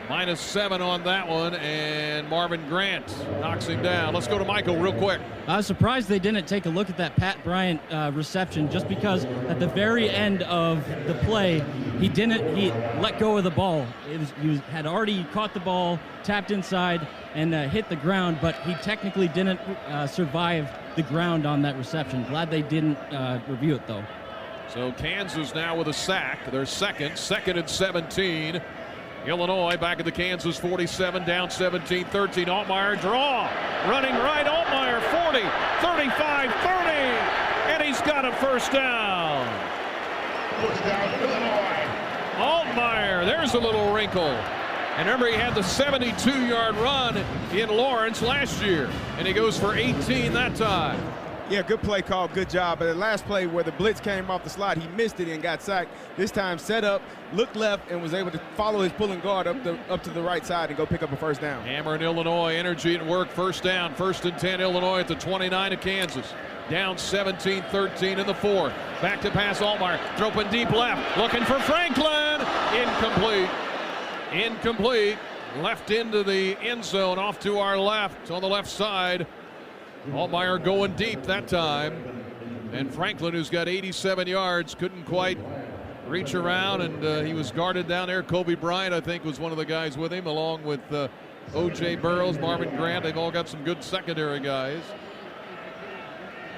-7 on that one, and Marvin Grant knocks him down. Let's go to Michael real quick. I was surprised they didn't take a look at that Pat Bryant reception, just because at the very end of the play, he let go of the ball. He had already caught the ball, tapped inside, and hit the ground, but he technically didn't survive the ground on that reception. Glad they didn't review it, though. So Kansas now with a sack. Their second and 17. Illinois back at the Kansas 47, down 17-13. Altmaier draw. Running right, Altmaier 40, 35, 30. And he's got a first down. First down, Illinois. Altmaier, there's a little wrinkle. And remember, he had the 72-yard run in Lawrence last year. And he goes for 18 that time. Yeah, good play call, good job. But the last play where the blitz came off the slot, he missed it and got sacked. This time set up, looked left, and was able to follow his pulling guard up to the right side and go pick up a first down. Hammer in Illinois, energy and work, first down. 1st and 10, Illinois at the 29 of Kansas. Down 17-13 in the 4th. Back to pass, Altmaier, dropping deep left, looking for Franklin. Incomplete. Left into the end zone, off to our left, on the left side. Altmaier going deep that time. And Franklin, who's got 87 yards, couldn't quite reach around, and he was guarded down there. Kobe Bryant, I think, was one of the guys with him, along with O.J. Burroughs, Marvin Grant. They've all got some good secondary guys.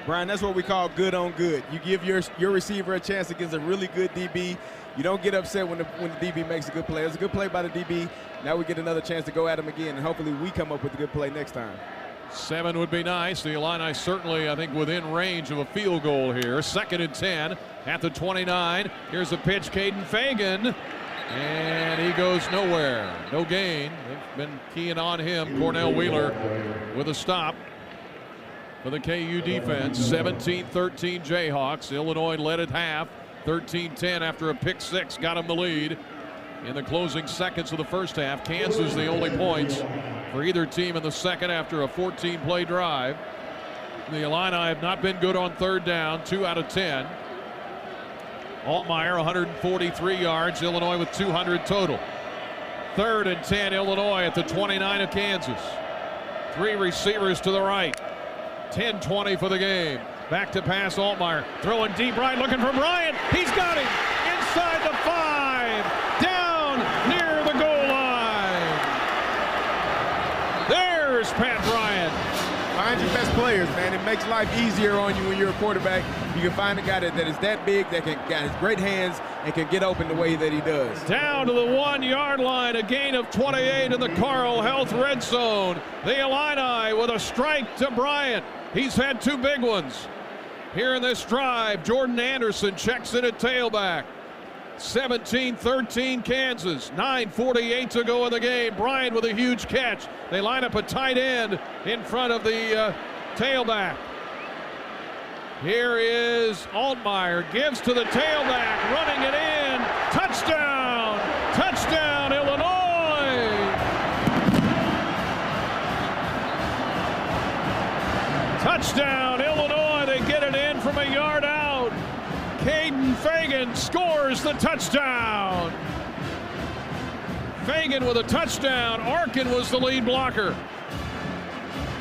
Brian, that's what we call good on good. You give your receiver a chance against a really good DB. You don't get upset when the DB makes a good play. It was a good play by the DB. Now we get another chance to go at him again, and hopefully we come up with a good play next time. 7 would be nice. The Illini certainly, I think, within range of a field goal here. 2nd and 10 at the 29. Here's a pitch, Caden Fagan, and he goes nowhere. No gain. They've been keying on him. Cornell Wheeler with a stop for the KU defense. 17-13 Jayhawks. Illinois led at half. 13-10 after a pick 6. Got him the lead in the closing seconds of the first half. Kansas the only points for either team in the second after a 14-play drive. The Illini have not been good on 3rd down, 2 out of 10. Altmaier 143 yards, Illinois with 200 total. 3rd and 10, Illinois at the 29 of Kansas. 3 receivers to the right. 10-20 for the game. Back to pass, Altmaier throwing deep right, looking for Bryant. He's got him inside the 5, down near the goal line. There's Pat Bryant. Find your best players, man. It makes life easier on you when you're a quarterback. You can find a guy that is that big, that got his great hands, and can get open the way that he does. Down to the 1-yard line, a gain of 28 in the Carl Health red zone. The Illini with a strike to Bryant. He's had 2 big ones here in this drive. Jordan Anderson checks in at tailback. 17-13 Kansas. 9:48 to go in the game. Bryant with a huge catch. They line up a tight end in front of the tailback. Here is Altmaier, gives to the tailback, running it in. Touchdown! Touchdown, Illinois! Touchdown, Illinois. They get it in from a yard out. Caden Fagan scores the touchdown. Fagan with a touchdown. Arkin was the lead blocker.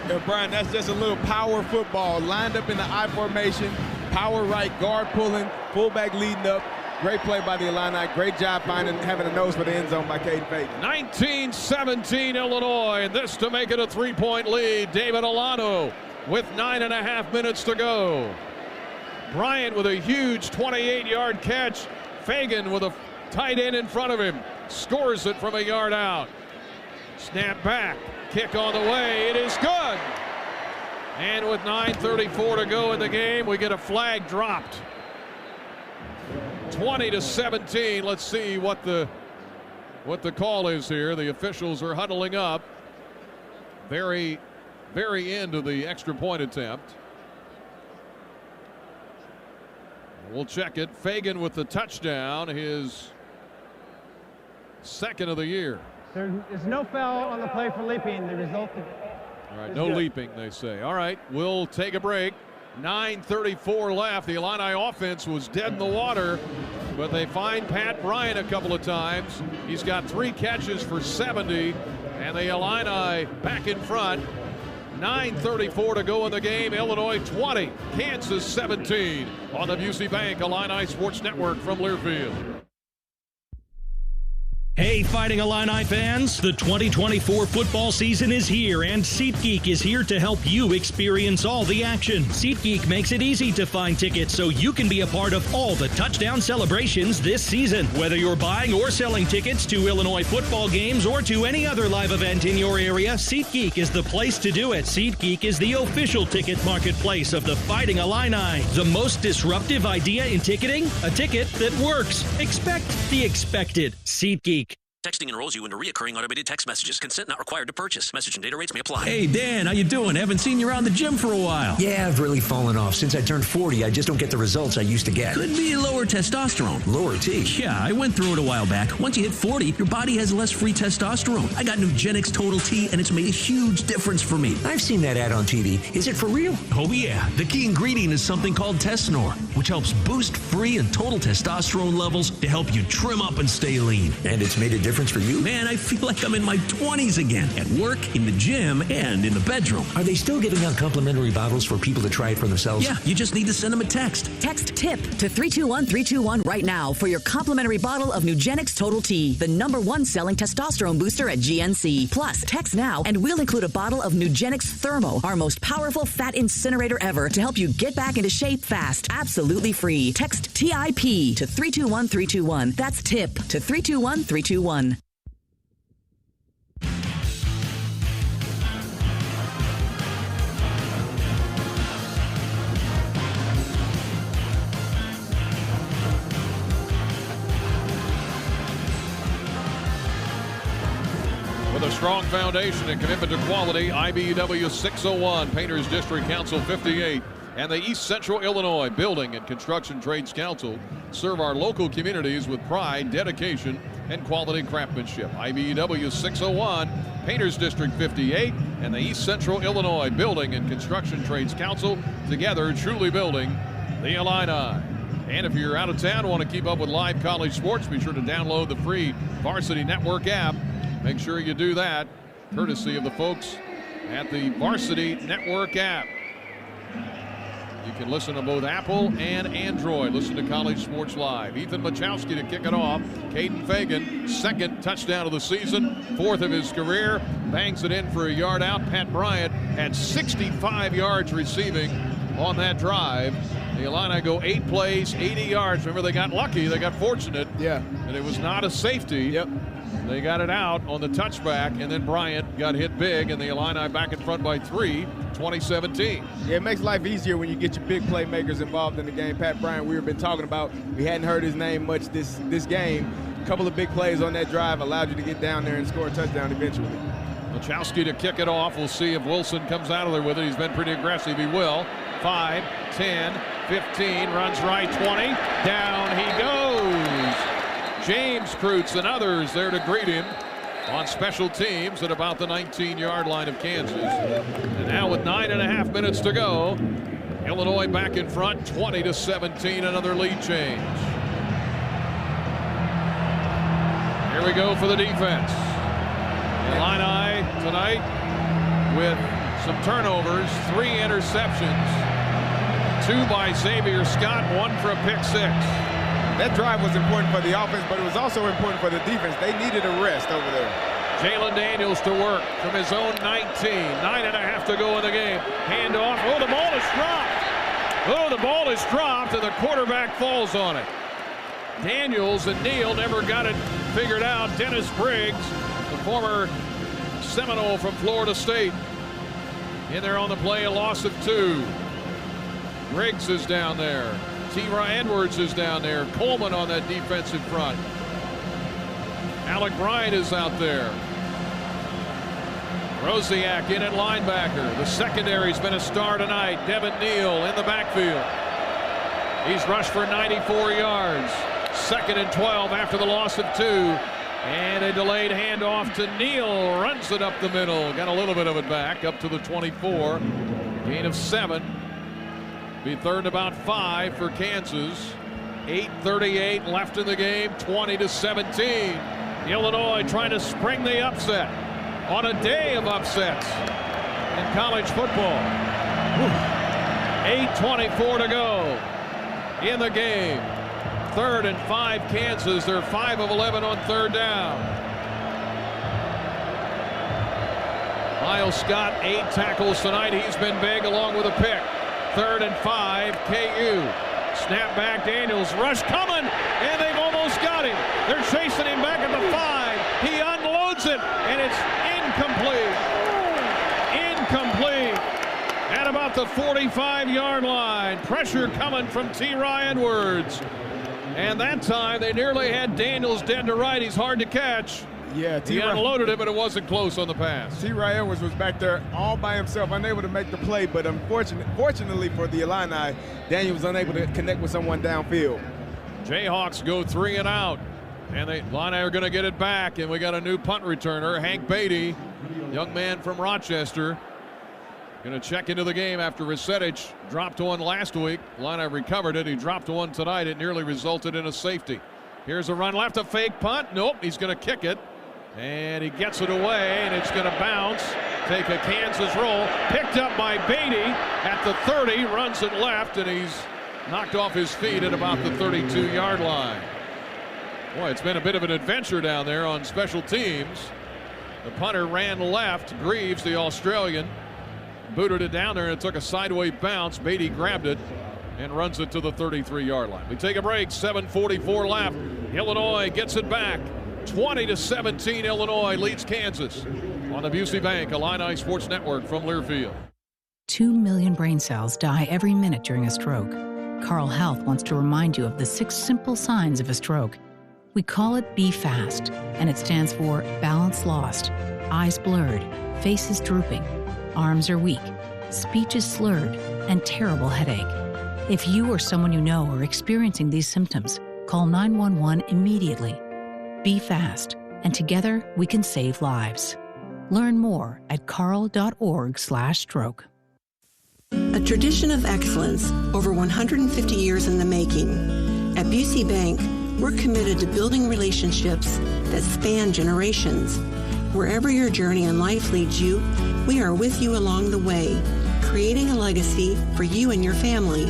Yeah, Brian, that's just a little power football. Lined up in the I formation, power right, guard pulling, fullback leading up. Great play by the Illini. Great job having a nose for the end zone by Caden Fagan. 19-17 Illinois, and this to make it a 3-point lead. David Alano with 9.5 minutes to go. Bryant with a huge 28-yard catch. Fagan with a tight end in front of him. Scores it from a yard out. Snap back. Kick on the way. It is good. And with 9:34 to go in the game, we get a flag dropped. 20-17. Let's see what the call is here. The officials are huddling up. Very end of the extra point attempt. We'll check it. Fagan with the touchdown, his second of the year. There is no foul on the play for leaping. The result All right, no leaping, they say. All right, we'll take a break. 9:34 left. The Illini offense was dead in the water, but they find Pat Bryant a couple of times. He's got 3 catches for 70, and the Illini back in front. 9:34 to go in the game. Illinois 20, Kansas 17 on the Busey Bank Illini Sports Network from Learfield. Hey, Fighting Illini fans, the 2024 football season is here, and SeatGeek is here to help you experience all the action. SeatGeek makes it easy to find tickets so you can be a part of all the touchdown celebrations this season. Whether you're buying or selling tickets to Illinois football games or to any other live event in your area, SeatGeek is the place to do it. SeatGeek is the official ticket marketplace of the Fighting Illini. The most disruptive idea in ticketing? A ticket that works. Expect the expected. SeatGeek. Texting enrolls you into recurring automated text messages. Consent not required to purchase. Message and data rates may apply. Hey, Dan, how you doing? Haven't seen you around the gym for a while. Yeah, I've really fallen off. Since I turned 40, I just don't get the results I used to get. Could be lower testosterone. Lower T? Yeah, I went through it a while back. Once you hit 40, your body has less free testosterone. I got Nugenix Total T, and it's made a huge difference for me. I've seen that ad on TV. Is it for real? Oh, yeah. The key ingredient is something called Tesnor, which helps boost free and total testosterone levels to help you trim up and stay lean. And it's made a difference for you? Man, I feel like I'm in my 20s again, at work, in the gym, and in the bedroom. Are they still giving out complimentary bottles for people to try it for themselves? Yeah, you just need to send them a text. Text TIP to 321-321 right now for your complimentary bottle of Nugenix Total T, the #1 selling testosterone booster at GNC. Plus, text now and we'll include a bottle of Nugenix Thermo, our most powerful fat incinerator ever, to help you get back into shape fast. Absolutely free. Text TIP to 321-321. That's TIP to 321-321. With a strong foundation and commitment to quality, IBEW 601, Painters District Council 58, and the East Central Illinois Building and Construction Trades Council serve our local communities with pride, dedication, and quality craftsmanship. IBEW 601, Painters District 58, and the East Central Illinois Building and Construction Trades Council, together truly building the Illini. And if you're out of town and want to keep up with live college sports, be sure to download the free Varsity Network app. Make sure you do that, courtesy of the folks at the Varsity Network app. You can listen to both Apple and Android. Listen to college sports live. Ethan Machowski to kick it off. Caden Fagan, second touchdown of the season, 4th of his career. Bangs it in for a yard out. Pat Bryant had 65 yards receiving on that drive. The Illini go 8 plays, 80 yards. Remember, they got lucky. They got fortunate. Yeah. And it was not a safety. Yep. They got it out on the touchback, and then Bryant got hit big, and the Illini back in front by 3, 2017. Yeah, it makes life easier when you get your big playmakers involved in the game. Pat Bryant, we've been talking about. We hadn't heard his name much this game. A couple of big plays on that drive allowed you to get down there and score a touchdown eventually. Machowski to kick it off. We'll see if Wilson comes out of there with it. He's been pretty aggressive. He will. 5, 10, 15, runs right 20. Down he goes. James Kreutz and others there to greet him on special teams at about the 19-yard line of Kansas. And now with 9.5 minutes to go, Illinois back in front, 20-17, another lead change. Here we go for the defense. Illini tonight with some turnovers, 3 interceptions, 2 by Xavier Scott, 1 for a pick 6. That drive was important for the offense, but it was also important for the defense. They needed a rest over there. Jalen Daniels to work from his own 19. 9.5 to go in the game. Handoff. Oh, the ball is dropped. Oh, the ball is dropped, and the quarterback falls on it. Daniels and Neal never got it figured out. Dennis Briggs, the former Seminole from Florida State, in there on the play, a loss of 2. Briggs is down there. T.Ry Edwards is down there. Coleman on that defensive front. Alec Bryant is out there. Rosiak in at linebacker. The secondary's been a star tonight. Devin Neal in the backfield. He's rushed for 94 yards. 2nd and 12 after the loss of 2. And a delayed handoff to Neal. Runs it up the middle. Got a little bit of it back up to the 24. Gain of 7. Be 3rd and about 5 for Kansas. 8:38 left in the game. 20-17. Illinois trying to spring the upset on a day of upsets in college football. 8:24 to go in the game. 3rd and 5 Kansas. They're 5 of 11 on 3rd down. Miles Scott, 8 tackles tonight. He's been big along with a pick. 3rd and 5 KU. Snap back, Daniels, rush coming, and they've almost got him. They're chasing him back at the 5. He unloads it, and it's incomplete. Incomplete at about the 45-yard line. Pressure coming from T.Ry Edwards. And that time they nearly had Daniels dead to right. He's hard to catch. Yeah, he unloaded it, but it wasn't close on the pass. T.Ry Edwards was back there all by himself, unable to make the play, but fortunately for the Illini, Daniel was unable to connect with someone downfield. Jayhawks go 3 and out, and the Illini are going to get it back, and we got a new punt returner, Hank Beatty, young man from Rochester. Going to check into the game after Risetich dropped one last week. Illini recovered it. He dropped one tonight. It nearly resulted in a safety. Here's a run left, a fake punt. Nope, he's going to kick it. And he gets it away, and it's going to bounce. Take a Kansas roll. Picked up by Beatty at the 30. Runs it left, and he's knocked off his feet at about the 32-yard line. Boy, it's been a bit of an adventure down there on special teams. The punter ran left. Greaves, the Australian, booted it down there, and it took a sideways bounce. Beatty grabbed it and runs it to the 33-yard line. We take a break. 7:44 left. Illinois gets it back. 20-17, Illinois leads Kansas on the Busey Bank Illini Sports Network from Learfield. 2 million brain cells die every minute during a stroke. Carle Health wants to remind you of the 6 simple signs of a stroke. We call it Be Fast, and it stands for balance lost, eyes blurred, faces drooping, arms are weak, speech is slurred, and terrible headache. If you or someone you know are experiencing these symptoms, call 911 immediately. Be fast, and together we can save lives. Learn more at carle.org/stroke. A tradition of excellence over 150 years in the making. At Busey Bank, we're committed to building relationships that span generations. Wherever your journey in life leads you, we are with you along the way, creating a legacy for you and your family.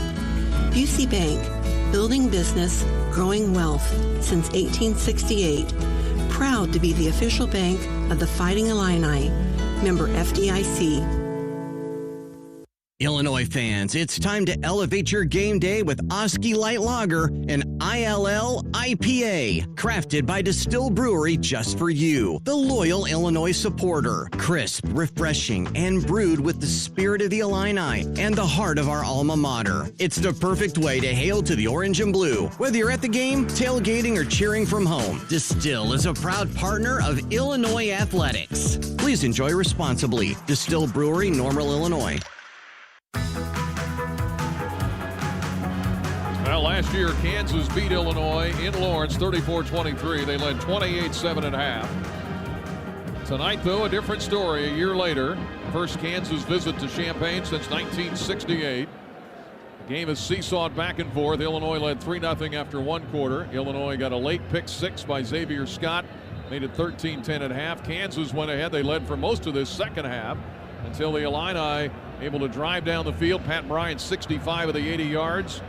Busey Bank, building business, growing wealth since 1868. Proud to be the official bank of the Fighting Illini. Member FDIC. Illinois fans, it's time to elevate your game day with Oski Light Lager, an ILL IPA, crafted by Distill Brewery just for you, the loyal Illinois supporter. Crisp, refreshing, and brewed with the spirit of the Illini and the heart of our alma mater. It's the perfect way to hail to the orange and blue. Whether you're at the game, tailgating, or cheering from home, Distill is a proud partner of Illinois Athletics. Please enjoy responsibly. Distill Brewery, Normal, Illinois. Last year, Kansas beat Illinois in Lawrence 34-23. They led 28-7 at half. Tonight, though, a different story. A year later, first Kansas visit to Champaign since 1968. The game is seesawed back and forth. Illinois led 3-0 after one quarter. Illinois got a late pick six by Xavier Scott. Made it 13-10 at half. Kansas went ahead. They led for most of this second half until the Illini able to drive down the field. Pat Bryant 65 of the 80 yards.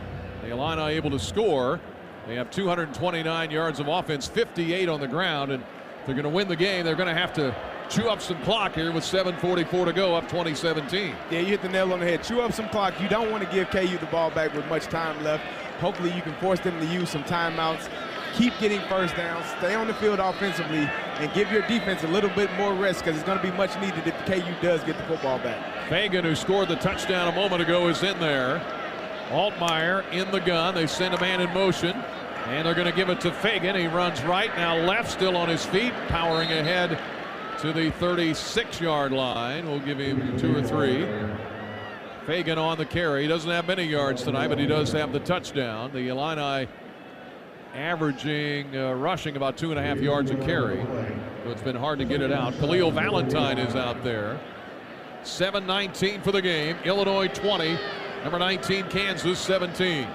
The Illini able to score. They have 229 yards of offense, 58 on the ground, and if they're going to win the game, they're going to have to chew up some clock here with 7:44 to go, up 20-17. Yeah, you hit the nail on the head. Chew up some clock. You don't want to give KU the ball back with much time left. Hopefully you can force them to use some timeouts. Keep getting first downs. Stay on the field offensively and give your defense a little bit more rest because it's going to be much needed if KU does get the football back. Fagan, who scored the touchdown a moment ago, is in there. Altmaier in the gun. They send a man in motion, and they're going to give it to Fagan. He runs right, now left, still on his feet, powering ahead to the 36-yard line. We'll give him 2 or 3. Fagan on the carry. He doesn't have many yards tonight, but he does have the touchdown. The Illini averaging rushing about 2.5 yards a carry, so it's been hard to get it out. Khalil Valentine is out there. 7:19 for the game. Illinois 20, number 19 Kansas 17.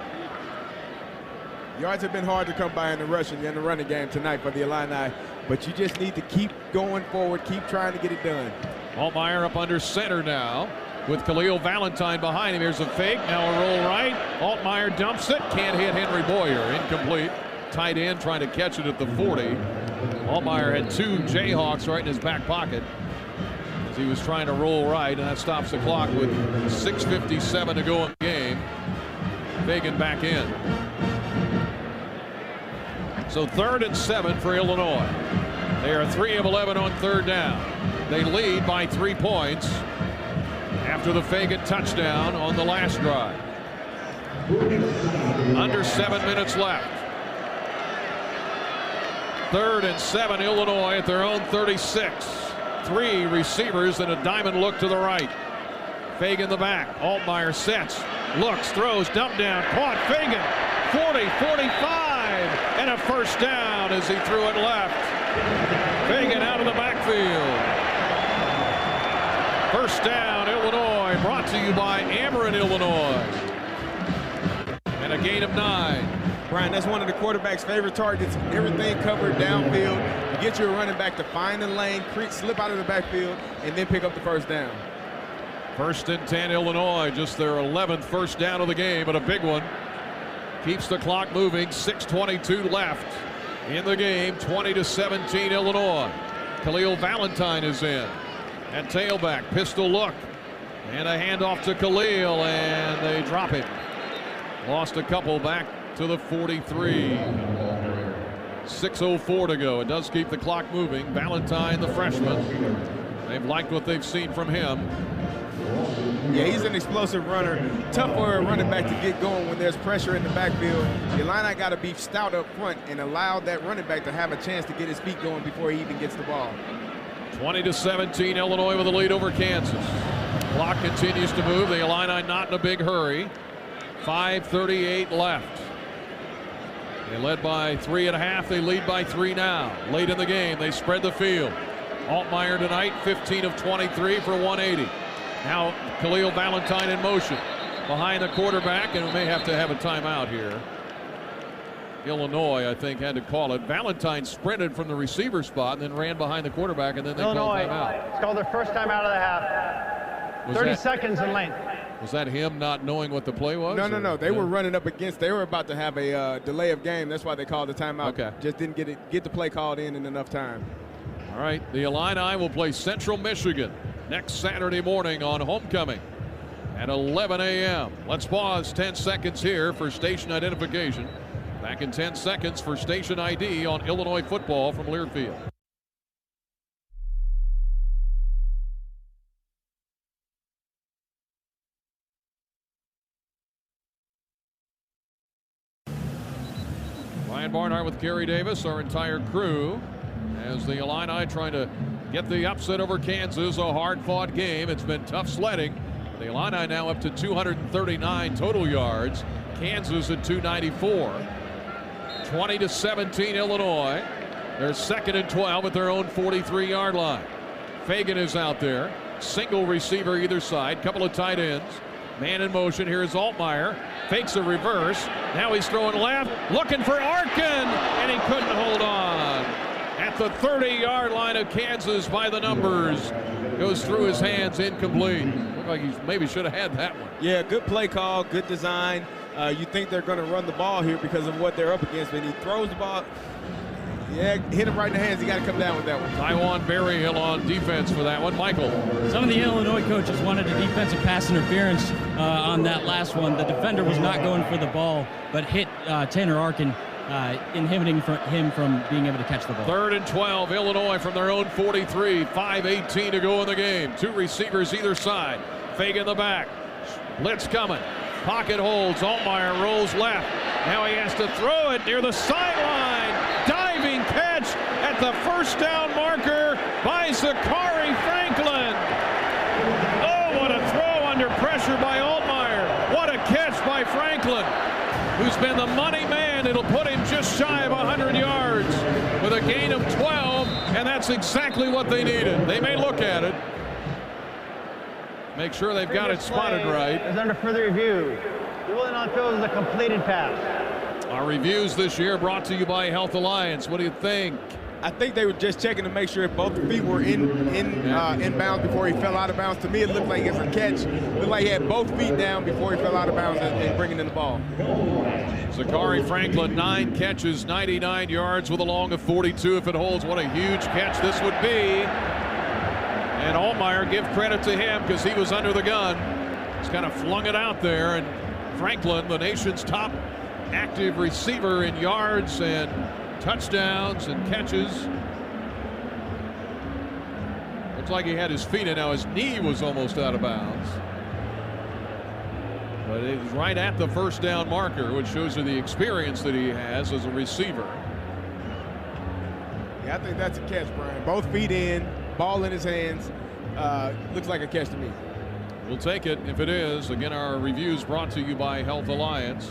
Yards have been hard to come by in the rushing and the running game tonight for the Illini, but you just need to keep going forward, keep trying to get it done. Altmaier up under center now with Khalil Valentine behind him. Here's a fake, now a roll right. Altmaier dumps it, can't hit Henry Boyer, incomplete. Tight end trying to catch it at the 40. Altmaier had 2 Jayhawks right in his back pocket as he was trying to roll right, and that stops the clock with 6:57 to go in the game. Fagan back in. So 3rd and 7 for Illinois. They are 3 of 11 on 3rd down. They lead by 3 points after the Fagan touchdown on the last drive. Under 7 minutes left. 3rd and 7, Illinois at their own 36. 3 receivers and a diamond look to the right. Fagan the back. Altmaier sets, looks, throws, dump down, caught. Fagan 40, 45, and a first down as he threw it left. Fagan out of the backfield. First down, Illinois, brought to you by Ameren, Illinois. And a gain of 9. Brian, that's one of the quarterback's favorite targets. Everything covered downfield. You get your running back to find the lane, slip out of the backfield, and then pick up the first down. 1st and 10, Illinois, just their 11th first down of the game, but a big one. Keeps the clock moving. 6:22 left in the game. 20-17, Illinois. Khalil Valentine is in at tailback. Pistol look, and a handoff to Khalil, and they drop it. Lost a couple back to the 43. 6:04 to go. It does keep the clock moving. Valentine, the freshman. They've liked what they've seen from him. Yeah, he's an explosive runner. Tough for a running back to get going when there's pressure in the backfield. The Illini got to be stout up front and allow that running back to have a chance to get his feet going before he even gets the ball. 20-17, Illinois with a lead over Kansas. Clock continues to move. The Illini not in a big hurry. 5:38 left. They led by 3 at half. They lead by 3 now. Late in the game, they spread the field. Altmaier tonight, 15 of 23 for 180. Now Khalil Valentine in motion behind the quarterback, and we may have to have a timeout here. Illinois, I think, had to call it. Valentine sprinted from the receiver spot and then ran behind the quarterback, and then they called timeout. It's called their first time out of the half. 30 seconds in length. Was that him not knowing what the play was? No. They were running up against. They were about to have a delay of game. That's why they called the timeout. Okay. Just didn't get the play called in enough time. All right. The Illini will play Central Michigan next Saturday morning on homecoming at 11 a.m. Let's pause 10 seconds here for station identification. Back in 10 seconds for station ID on Illinois football from Learfield. Ryan Barnhart with Gary Davis, our entire crew, as the Illini trying to get the upset over Kansas. A hard-fought game. It's been tough sledding. The Illini now up to 239 total yards. Kansas at 294. 20-17 Illinois. They're 2nd and 12 at their own 43-yard line. Fagan is out there. Single receiver either side. Couple of tight ends. Man in motion. Here's Altmaier. Fakes a reverse. Now he's throwing left. Looking for Arkin. And he couldn't hold on. At the 30-yard line of Kansas by the numbers. Goes through his hands. Incomplete. Looked like he maybe should have had that one. Yeah, good play call. Good design. You think they're going to run the ball here because of what they're up against. But he throws the ball. Yeah, hit him right in the hands. He got to come down with that one. Taiwan Berryhill on defense for that one. Michael. Some of the Illinois coaches wanted a defensive pass interference on that last one. The defender was not going for the ball, but hit Tanner Arkin, inhibiting him from being able to catch the ball. 3rd and 12, Illinois from their own 43. 5:18 to go in the game. 2 receivers either side. Fagan the back. Blitz coming. Pocket holds. Altmaier rolls left. Now he has to throw it near the sideline. Diving catch at the first down marker by Zachary Franklin. Oh, what a throw under pressure by Altmaier. What a catch by Franklin, who's been the money man. It'll put him just shy of 100 yards with a gain of 12, and that's exactly what they needed. They may look at it. Make sure they've got it spotted right. Is under further review. The ruling on field is a completed pass. Our reviews this year brought to you by Health Alliance. What do you think? I think they were just checking to make sure if both feet were in bounds before he fell out of bounds. To me, it looked like it's a catch. It looked like he had both feet down before he fell out of bounds and bringing in the ball. Zachary Franklin, 9 catches, 99 yards with a long of 42 if it holds. What a huge catch this would be. And Altmaier, give credit to him because he was under the gun. He's kind of flung it out there. And Franklin, the nation's top active receiver in yards and touchdowns and catches. Looks like he had his feet in. Now his knee was almost out of bounds. But it was right at the first down marker, which shows you the experience that he has as a receiver. Yeah, I think that's a catch, Brian. Both feet in, ball in his hands. Looks like a catch to me. We'll take it if it is. Again, our reviews brought to you by Health Alliance.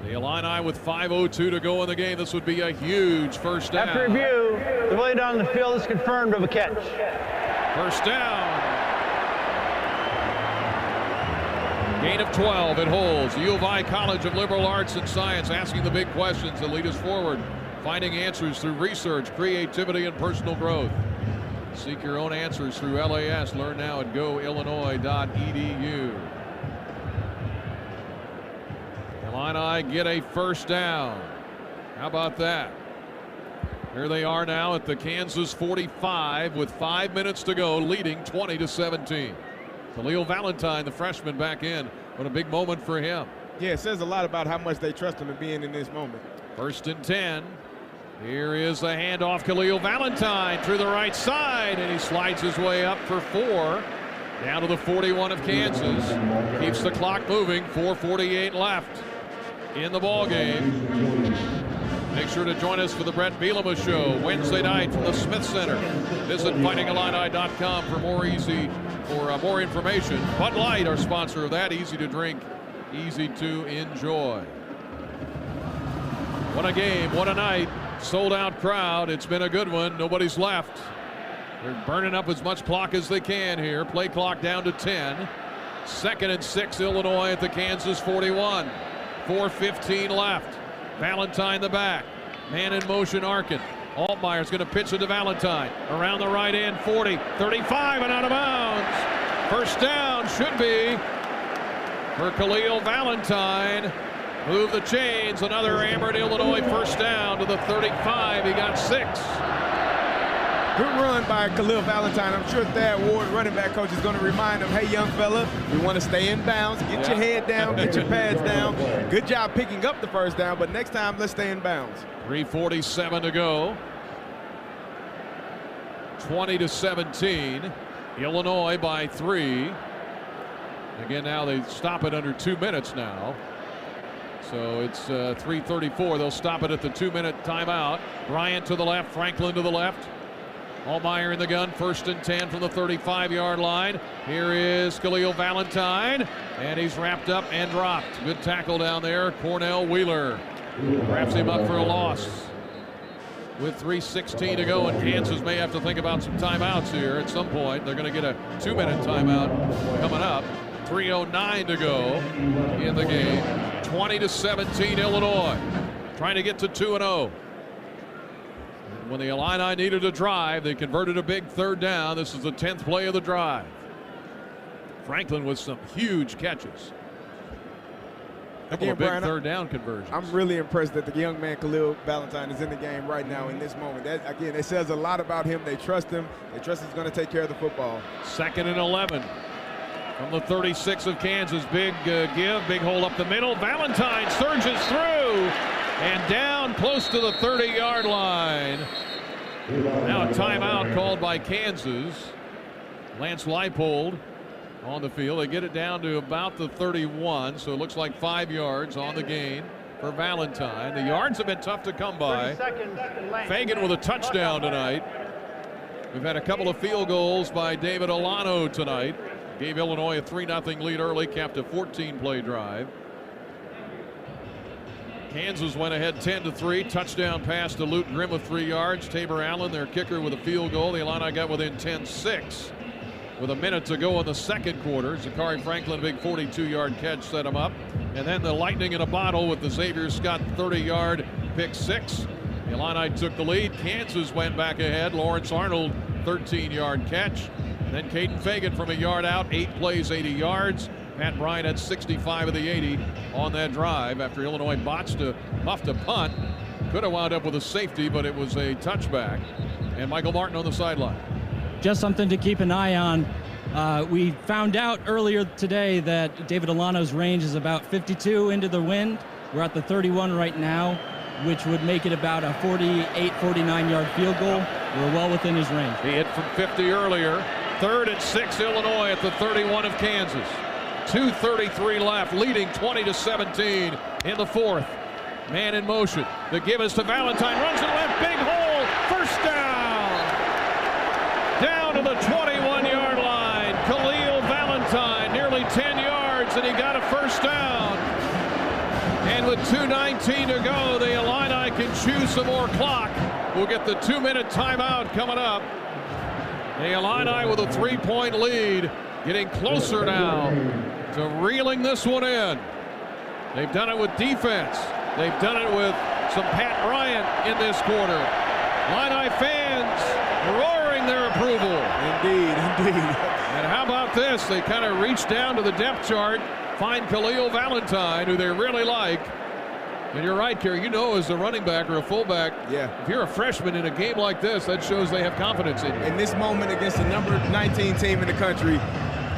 The Illini with 5:02 to go in the game. This would be a huge first down. After review, the ruling on the field is confirmed of a catch. First down. Gain of 12. It holds. U of I College of Liberal Arts and Science asking the big questions that lead us forward. Finding answers through research, creativity, and personal growth. Seek your own answers through LAS. Learn now at goillinois.edu. Illini get a first down. How about that? Here they are now at the Kansas 45 with 5 minutes to go, leading 20-17. Khalil Valentine, the freshman, back in. What a big moment for him. Yeah, it says a lot about how much they trust him to be in this moment. 1st and 10. Here is the handoff. Khalil Valentine through the right side, and he slides his way up for 4. Down to the 41 of Kansas. Keeps the clock moving. 4:48 left in the ball game. Make sure to join us for the Brett Bielema Show Wednesday night from the Smith Center. Visit fightingillini.com for more information. Bud Light, our sponsor of that. Easy to drink, easy to enjoy. What a game, what a night. Sold out crowd. It's been a good one. Nobody's left. They're burning up as much clock as they can here. Play clock down to 10. 2nd and 6 Illinois at the Kansas 41. 4:15 left. Valentine the back. Man in motion Arkin. Altmaier's going to pitch it to Valentine. Around the right end 40. 35 and out of bounds. First down should be for Khalil Valentine. Move the chains. Another Amherst, Illinois first down to the 35. He got 6. Good run by Khalil Valentine. I'm sure Thad Ward, running back coach, is going to remind him, hey, young fella, you want to stay in bounds. Get your head down. Get your pads down. Good job picking up the first down, but next time, let's stay in bounds. 3:47 to go. 20-17. Illinois by 3. Again, now they stop it under 2 minutes now. So it's 3:34. They'll stop it at the 2-minute timeout. Bryant to the left, Franklin to the left. Allmeyer in the gun, 1st and 10 from the 35-yard line. Here is Khalil Valentine, and he's wrapped up and dropped. Good tackle down there. Cornell Wheeler wraps him up for a loss. With 3:16 to go, and Kansas may have to think about some timeouts here at some point. They're going to get a 2-minute timeout coming up. 3:09 to go in the game. 20-17 Illinois. Trying to get to 2-0. When the Illini needed a drive, they converted a big 3rd down. This is the 10th play of the drive. Franklin with some huge catches. Couple of big Brian, 3rd down conversions. I'm really impressed that the young man Khalil Valentine is in the game right now in this moment. That, again, it says a lot about him. They trust him. They trust he's going to take care of the football. 2nd and 11 from the 36 of Kansas. Big give, big hole up the middle. Valentine surges through and down close to the 30-yard line. Now a timeout called by Kansas. Lance Leipold on the field. They get it down to about the 31, so it looks like 5 yards on the gain for Valentine. The yards have been tough to come by. Fagan with a touchdown tonight. We've had a couple of field goals by David Alano tonight. Gave Illinois a 3-0 lead early, capped a 14-play drive. Kansas went ahead 10-3. Touchdown pass to Luke Grimm of 3 yards. Tabor Allen, their kicker, with a field goal. The Illini got within 10-6. With a minute to go in the 2nd quarter. Zachary Franklin, a big 42-yard catch, set him up. And then the lightning in a bottle with the Xavier Scott 30-yard pick 6. The Illini took the lead. Kansas went back ahead. Lawrence Arnold, 13-yard catch. And then Caden Fagan from a yard out, 8 plays, 80 yards. Pat Bryant had 65 of the 80 on that drive after Illinois muffed a punt. Could have wound up with a safety, but it was a touchback. And Michael Martin on the sideline. Just something to keep an eye on. We found out earlier today that David Alano's range is about 52 into the wind. We're at the 31 right now, which would make it about a 48, 49-yard field goal. We're well within his range. He hit from 50 earlier. 3rd and 6 Illinois at the 31 of Kansas. 2:33 left, leading 20-17 in the 4th. Man in motion. The give is to Valentine. Runs to the left. Big hole. 1st down. Down to the 21-yard line. Khalil Valentine, nearly 10 yards, and he got a 1st down. And with 2:19 to go, the Illini can chew some more clock. We'll get the 2-minute timeout coming up. The Illini with a 3-point lead, getting closer now to reeling this one in. They've done it with defense. They've done it with some Pat Bryant in this quarter. Illini fans roaring their approval. Indeed. And how about this? They kind of reach down to the depth chart, find Khalil Valentine, who they really like. And you're right, Kerry. You know, as a running back or a fullback, if you're a freshman in a game like this, that shows they have confidence in you. In this moment against the number 19 team in the country,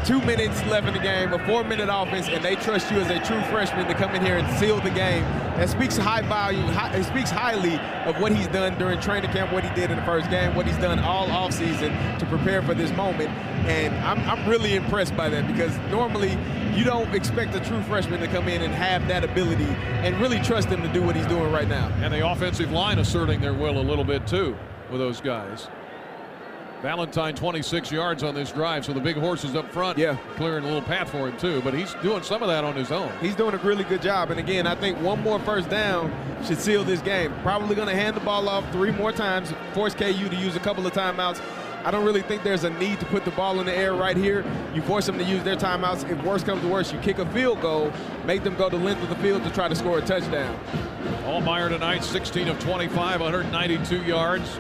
2 minutes left in the game, a 4-minute offense, and they trust you as a true freshman to come in here and seal the game. That speaks high value. It speaks highly of what he's done during training camp, what he did in the first game, what he's done all offseason to prepare for this moment. And I'm really impressed by that, because normally you don't expect a true freshman to come in and have that ability and really trust him to do what he's doing right now. And the offensive line asserting their will a little bit too with those guys. Valentine 26 yards on this drive, so the big horses up front clearing a little path for him too, but he's doing some of that on his own. He's doing a really good job, and again, I think one more 1st down should seal this game. Probably going to hand the ball off 3 more times, force KU to use a couple of timeouts. I don't really think there's a need to put the ball in the air right here. You force them to use their timeouts. If worse comes to worse, you kick a field goal, make them go the length of the field to try to score a touchdown. Allmeyer tonight, 16 of 25, 192 yards.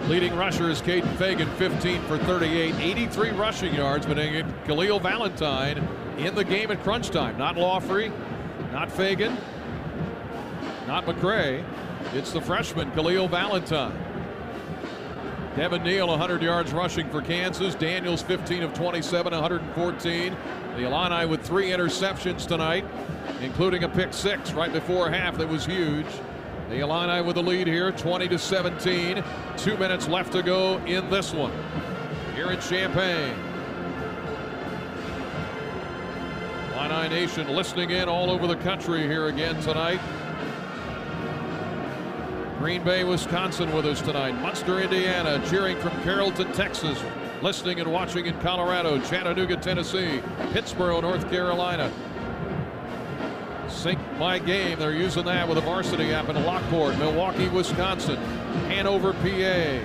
Leading rusher is Caden Fagan, 15 for 38, 83 rushing yards, but Khalil Valentine in the game at crunch time. Not Lawfrey, not Fagan, not McCray. It's the freshman, Khalil Valentine. Devin Neal, 100 yards rushing for Kansas. Daniels, 15 of 27, 114. The Illini with 3 interceptions tonight, including a pick 6 right before half that was huge. The Illini with the lead here, 20-17. 2 minutes left to go in this one here in Champaign. Illini Nation listening in all over the country here again tonight. Green Bay, Wisconsin with us tonight. Munster, Indiana, cheering from Carrollton, Texas. Listening and watching in Colorado, Chattanooga, Tennessee, Pittsburgh, North Carolina. Sync My Game, they're using that with a varsity app in Lockport, Milwaukee, Wisconsin, Hanover, PA,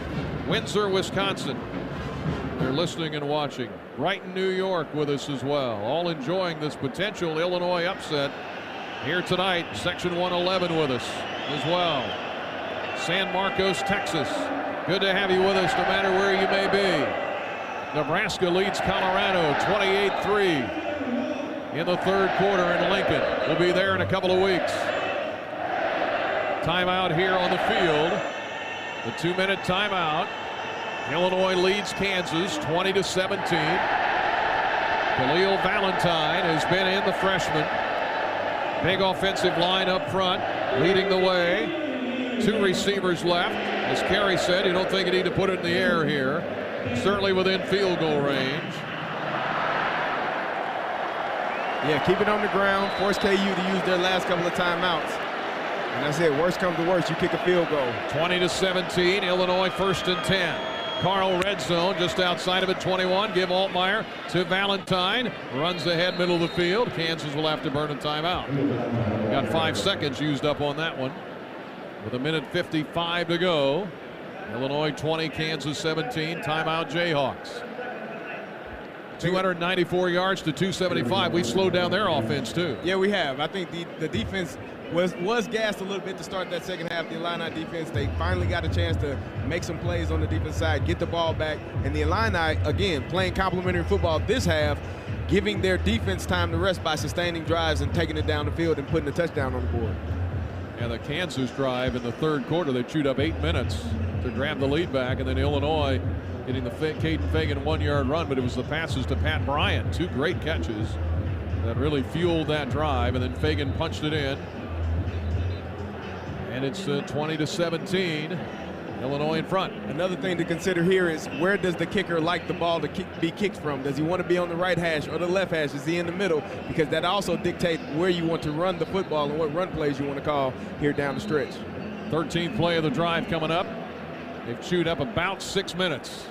Windsor, Wisconsin. They're listening and watching. Brighton, New York with us as well. All enjoying this potential Illinois upset here tonight. Section 111 with us as well. San Marcos, Texas. Good to have you with us no matter where you may be. Nebraska leads Colorado 28-3 in the third quarter in Lincoln. We'll be there in a couple of weeks. Timeout here on the field. The 2-minute timeout. Illinois leads Kansas 20-17. Khalil Valentine has been in, the freshman. Big offensive line up front, leading the way. 2 receivers left. As Kerry said, you don't think you need to put it in the air here. Certainly within field goal range. Yeah, keep it on the ground. Force KU to use their last couple of timeouts. And I said, worst comes to worst, you kick a field goal. 20-17, Illinois 1st and 10. Carl red zone just outside of it, 21. Give Altmaier to Valentine. Runs ahead, middle of the field. Kansas will have to burn a timeout. Got 5 seconds used up on that one. With 1:55 to go. Illinois 20, Kansas 17. Timeout, Jayhawks. 294 yards to 275. We've slowed down their offense too. Yeah, we have. I think the defense was gassed a little bit to start that second half. The Illini defense, they finally got a chance to make some plays on the defense side, get the ball back. And the Illini, again, playing complementary football this half, giving their defense time to rest by sustaining drives and taking it down the field and putting a touchdown on the board. And the Kansas drive in the third quarter, they chewed up 8 minutes to grab the lead back. And then Illinois getting the Caden Fagan 1-yard run, but it was the passes to Pat Bryant. 2 great catches that really fueled that drive. And then Fagan punched it in. And it's 20-17. Illinois in front. Another thing to consider here is, where does the kicker like the ball to be kicked from? Does he want to be on the right hash or the left hash? Is he in the middle? Because that also dictates where you want to run the football and what run plays you want to call here down the stretch. 13th play of the drive coming up. They've chewed up about 6 minutes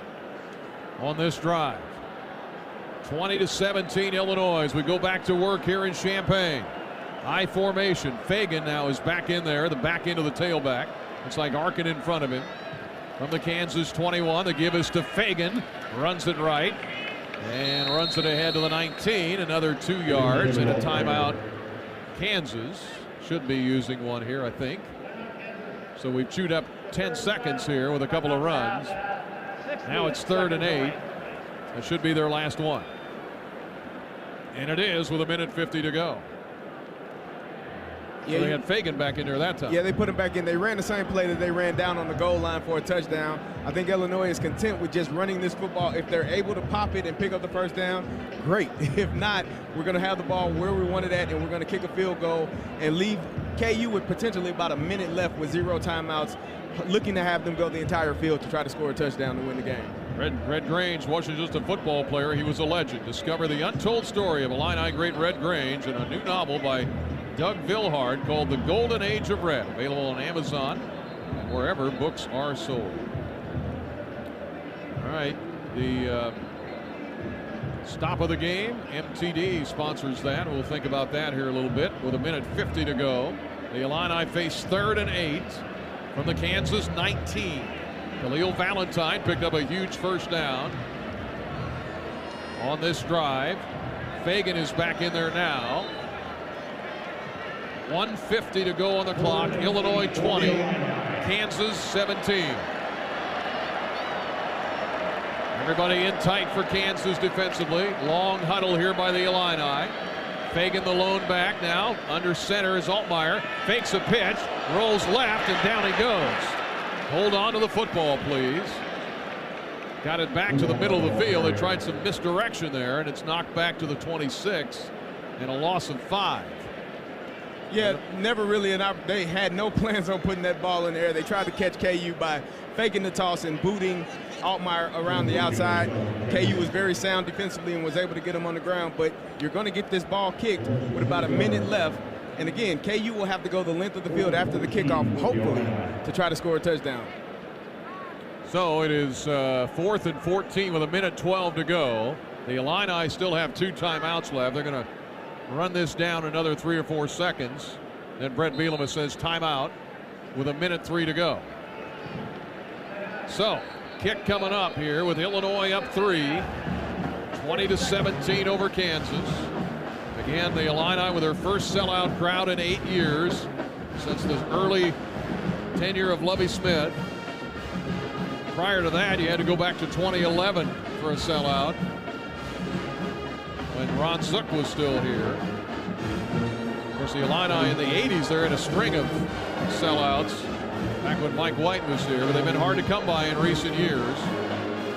on this drive. 20-17 Illinois as we go back to work here in Champaign. I formation. Fagan now is back in there, the back end of the tailback. It's like Arkin in front of him. From the Kansas 21, the give is to Fagan. Runs it right and runs it ahead to the 19. Another 2 yards and a timeout. Kansas should be using one here, I think. So we've chewed up 10 seconds here with a couple of runs. Now it's 3rd and 8. That should be their last one. And it is with 1:50 to go. So they had Fagan back in there that time. Yeah, they put him back in. They ran the same play that they ran down on the goal line for a touchdown. I think Illinois is content with just running this football. If they're able to pop it and pick up the first down, great. If not, we're going to have the ball where we want it at, and we're going to kick a field goal and leave KU with potentially about a minute left with 0 timeouts, looking to have them go the entire field to try to score a touchdown to win the game. Red Grange wasn't just a football player, he was a legend. Discover the untold story of Illini great Red Grange in a new novel by Doug Vilhard called The Golden Age of Red, available on Amazon and wherever books are sold. All right, the stop of the game, MTD sponsors that. We'll think about that here a little bit with 1:50 to go. The Illini face 3rd and 8 from the Kansas 19. Khalil Valentine picked up a huge first down on this drive. Fagan is back in there now. 1:50 to go on the clock. Illinois 20, Kansas 17. Everybody in tight for Kansas defensively. Long huddle here by the Illini. Fagan the lone back now. Under center is Altmaier. Fakes a pitch, rolls left, and down he goes. Hold on to the football, please. Got it back to the middle of the field. They tried some misdirection there, and it's knocked back to the 26 and a loss of 5. Yeah, never really they had no plans on putting that ball in the air. They tried to catch KU by faking the toss and booting Altmaier around the outside. KU was very sound defensively and was able to get him on the ground, but you're going to get this ball kicked with about a minute left. And again, KU will have to go the length of the field after the kickoff, hopefully, to try to score a touchdown. So it is 4th and 14 with 1:12 to go. The Illini still have 2 timeouts left. They're going to run this down another 3 or 4 seconds. Then Brett Bielema says timeout with 1:03 to go. So kick coming up here with Illinois up 3, 20-17 over Kansas. Again, the Illini with their first sellout crowd in 8 years since the early tenure of Lovie Smith. Prior to that, you had to go back to 2011 for a sellout when Ron Zook was still here. Of course, the Illini in the 80s, they're in a string of sellouts back when Mike White was here, but they've been hard to come by in recent years.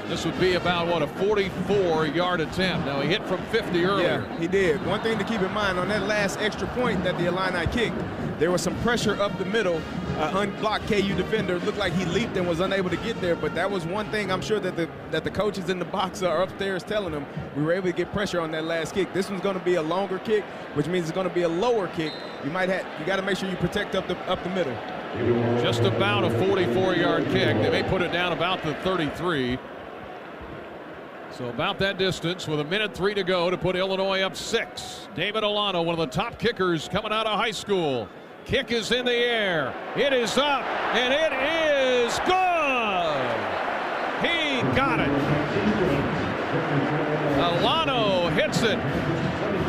This would be about, what, a 44-yard attempt. Now, he hit from 50 earlier. Yeah, he did. One thing to keep in mind, on that last extra point that the Illini kicked, there was some pressure up the middle. Unblocked KU defender looked like he leaped and was unable to get there, but that was one thing I'm sure that the coaches in the box are upstairs telling them. We were able to get pressure on that last kick. This one's going to be a longer kick, which means it's going to be a lower kick. You got to make sure you protect up the middle. Just about a 44-yard kick. They may put it down about the 33. So about that distance with 1:03 to go to put Illinois up 6. David Olano, one of the top kickers coming out of high school. Kick is in the air. It is up, and it is good. He got it. Olano hits it,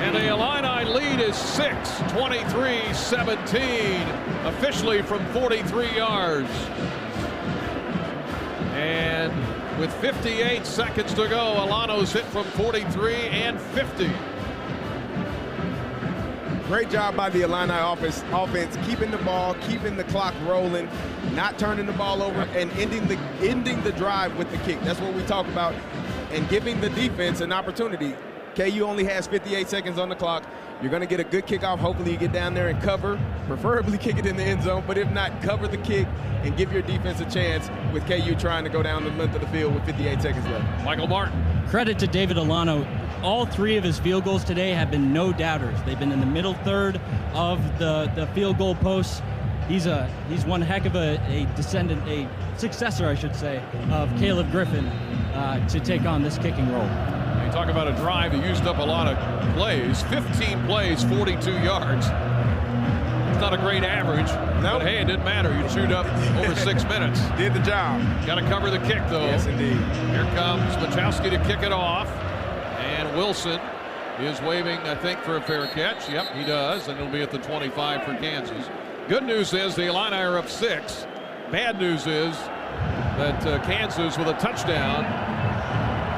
and the Illini lead is 6, 23-17, officially from 43 yards. And with 58 seconds to go, Olano's hit from 43 and 50. Great job by the Illini offense, keeping the ball, keeping the clock rolling, not turning the ball over, and ending the drive with the kick. That's what we talk about, and giving the defense an opportunity. KU only has 58 seconds on the clock. You're going to get a good kickoff. Hopefully you get down there and cover, preferably kick it in the end zone, but if not, cover the kick and give your defense a chance with KU trying to go down the length of the field with 58 seconds left. Michael Martin. Credit to David Olano. All 3 of his field goals today have been no doubters. They've been in the middle third of the field goal posts. He's one heck of a successor, I should say, of Caleb Griffin to take on this kicking role. You talk about a drive that used up a lot of plays. 15 plays, 42 yards. It's not a great average. No. But hey, it didn't matter. You chewed up over 6 minutes. Did the job. Got to cover the kick, though. Yes, indeed. Here comes Machowski to kick it off. And Wilson is waving, I think, for a fair catch. Yep, he does. And it'll be at the 25 for Kansas. Good news is the Illini are up 6. Bad news is that Kansas, with a touchdown,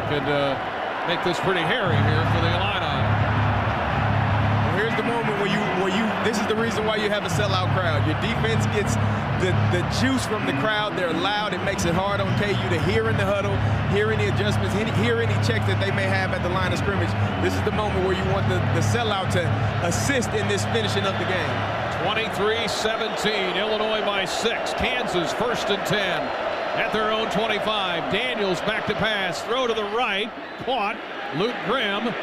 could make this pretty hairy here for the Illini. Well, here's the moment where you this is the reason why you have a sellout crowd. Your defense gets the juice from the crowd. They're loud. It makes it hard on KU to hear in the huddle, hear any adjustments, hear any checks that they may have at the line of scrimmage. This is the moment where you want the sellout to assist in this finishing of the game. 23-17, Illinois by 6. Kansas 1st and 10 at their own 25. Daniels back to pass, throw to the right, caught. Luke Grimm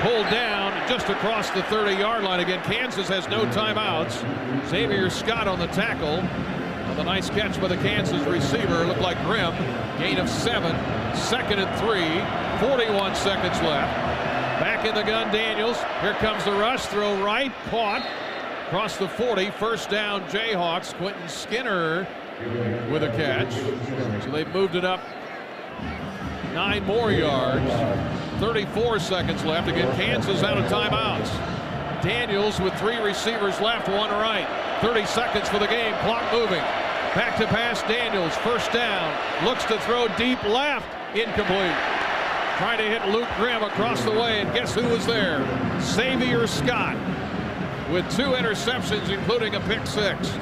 pulled down just across the 30-yard line. Again, Kansas has no timeouts. Xavier Scott on the tackle. The nice catch by the Kansas receiver. Looked like Grimm. Gain of 7. 2nd and 3. 41 seconds left. Back in the gun, Daniels. Here comes the rush. Throw right. Caught. Across the 40. First down, Jayhawks. Quentin Skinner with a catch. So they've moved it up 9 more yards. 34 seconds left. Again, Kansas out of timeouts. Daniels with 3 receivers left, 1 right. 30 seconds for the game. Clock moving. Back to pass, Daniels. First down. Looks to throw deep left. Incomplete. Trying to hit Luke Grimm across the way, and guess who was there? Xavier Scott with 2 interceptions, including a pick 6.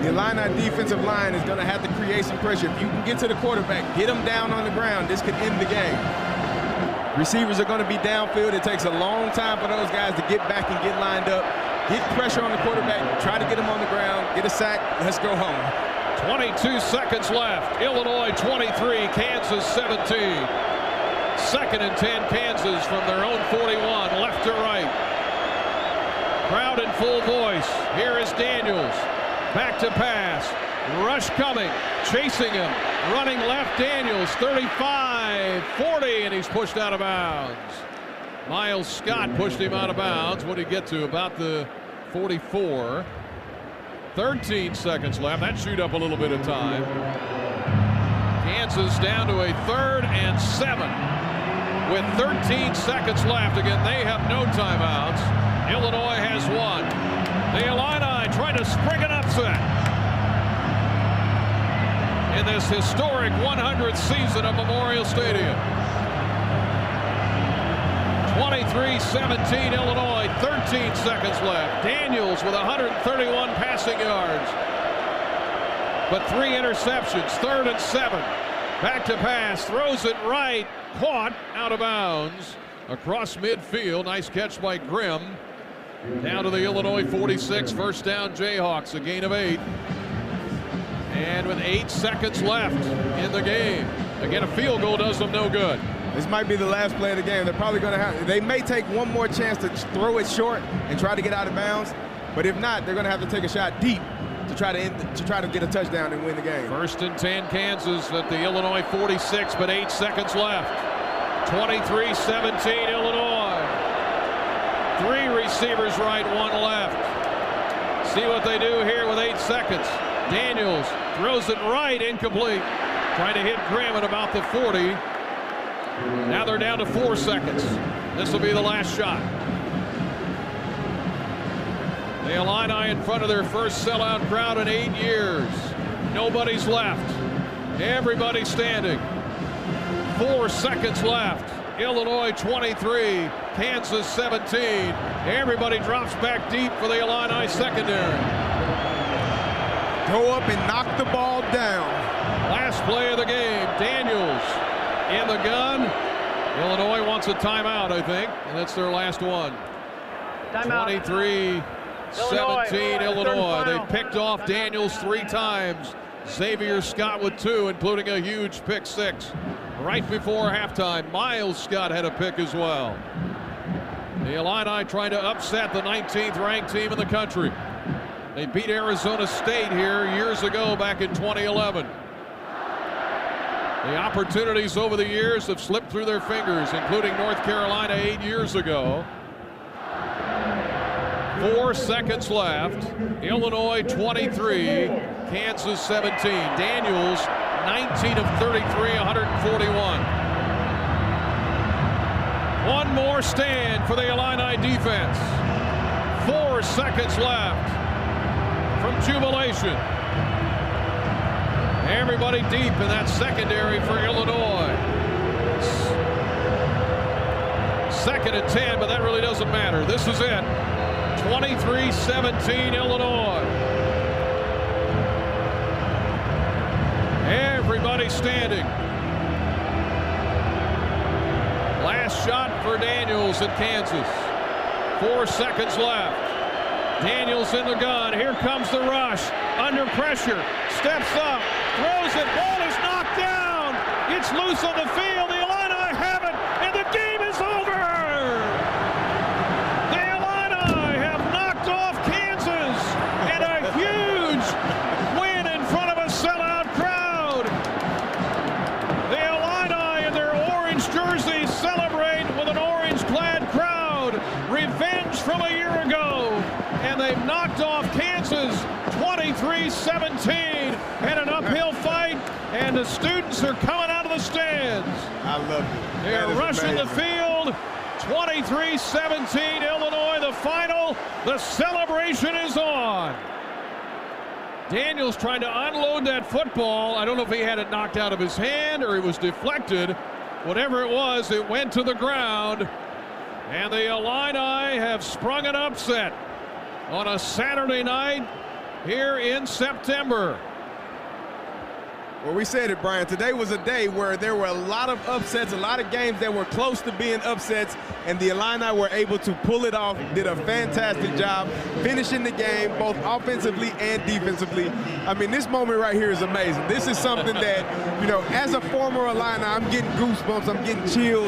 The Illini defensive line is going to have to create some pressure. If you can get to the quarterback, get him down on the ground, this could end the game. Receivers are going to be downfield. It takes a long time for those guys to get back and get lined up. Get pressure on the quarterback. Try to get him on the ground. Get a sack. Let's go home. 22 seconds left. Illinois 23, Kansas 17. 2nd and 10, Kansas from their own 41, left to right. Crowd in full voice. Here is Daniels. Back to pass. Rush coming. Chasing him. Running left Daniels. 35, 40, and he's pushed out of bounds. Miles Scott pushed him out of bounds. What did he get to? About the 44. 13 seconds left. That chewed up a little bit of time. Kansas down to a 3rd and 7. With 13 seconds left. Again, they have no timeouts. Illinois has one. The Illini trying to spring an upset in this historic 100th season of Memorial Stadium. 23-17 Illinois, 13 seconds left. Daniels with 131 passing yards, but 3 interceptions. 3rd and 7. Back to pass, throws it right, caught out of bounds across midfield. Nice catch by Grimm. Down to the Illinois 46, first down Jayhawks, a gain of 8. And with 8 seconds left in the game, again, a field goal does them no good. This might be the last play of the game. They're probably going to have, they may take one more chance to throw it short and try to get out of bounds. But if not, they're going to have to take a shot deep to try to get a touchdown and win the game. 1st and 10 Kansas at the Illinois 46, but 8 seconds left. 23-17 Illinois. 3 receivers right, 1 left. See what they do here with 8 seconds. Daniels throws it right, incomplete. Trying to hit Graham at about the 40. Now they're down to 4 seconds. This will be the last shot. The Illini in front of their first sellout crowd in 8 years. Nobody's left. Everybody standing. 4 seconds left. Illinois 23, Kansas 17. Everybody drops back deep for the Illini secondary. Go up and knock the ball down. Last play of the game. Daniels in the gun. Illinois wants a timeout, I think, and that's their last one. 23-17 Illinois. They picked off Daniels 3 times. Xavier Scott with 2, including a huge pick 6. Right before halftime, Miles Scott had a pick as well. The Illini trying to upset the 19th ranked team in the country. They beat Arizona State here years ago back in 2011. The opportunities over the years have slipped through their fingers, including North Carolina 8 years ago. 4 seconds left. Illinois 23, Kansas 17. Daniels 19 of 33, 141. One more stand for the Illini defense. 4 seconds left from jubilation. Everybody deep in that secondary for Illinois. 2nd and 10, but that really doesn't matter. This is it. 23-17 Illinois. Everybody standing. Last shot for Daniels in Kansas. 4 seconds left. Daniels in the gun. Here comes the rush. Under pressure. Steps up. Throws it. Ball is knocked down. It's loose on the field. The Illini have it. And the game is over. The Illini have knocked off Kansas. And a huge win in front of a sellout crowd. The Illini in their orange jerseys celebrate with an orange-clad crowd. Revenge from a year ago. And they've knocked off Kansas 23-17. And an uphill fight. And the students are coming out of the stands. I love it. They're rushing the field. 23-17 Illinois, the final. The celebration is on. Daniels trying to unload that football. I don't know if he had it knocked out of his hand or he was deflected. Whatever it was, it went to the ground. And the Illini have sprung an upset on a Saturday night here in September. Well, we said it, Brian. Today was a day where there were a lot of upsets, a lot of games that were close to being upsets, and the Illini were able to pull it off, did a fantastic job finishing the game, both offensively and defensively. I mean, this moment right here is amazing. This is something that, you know, as a former Illini, I'm getting goosebumps, I'm getting chills.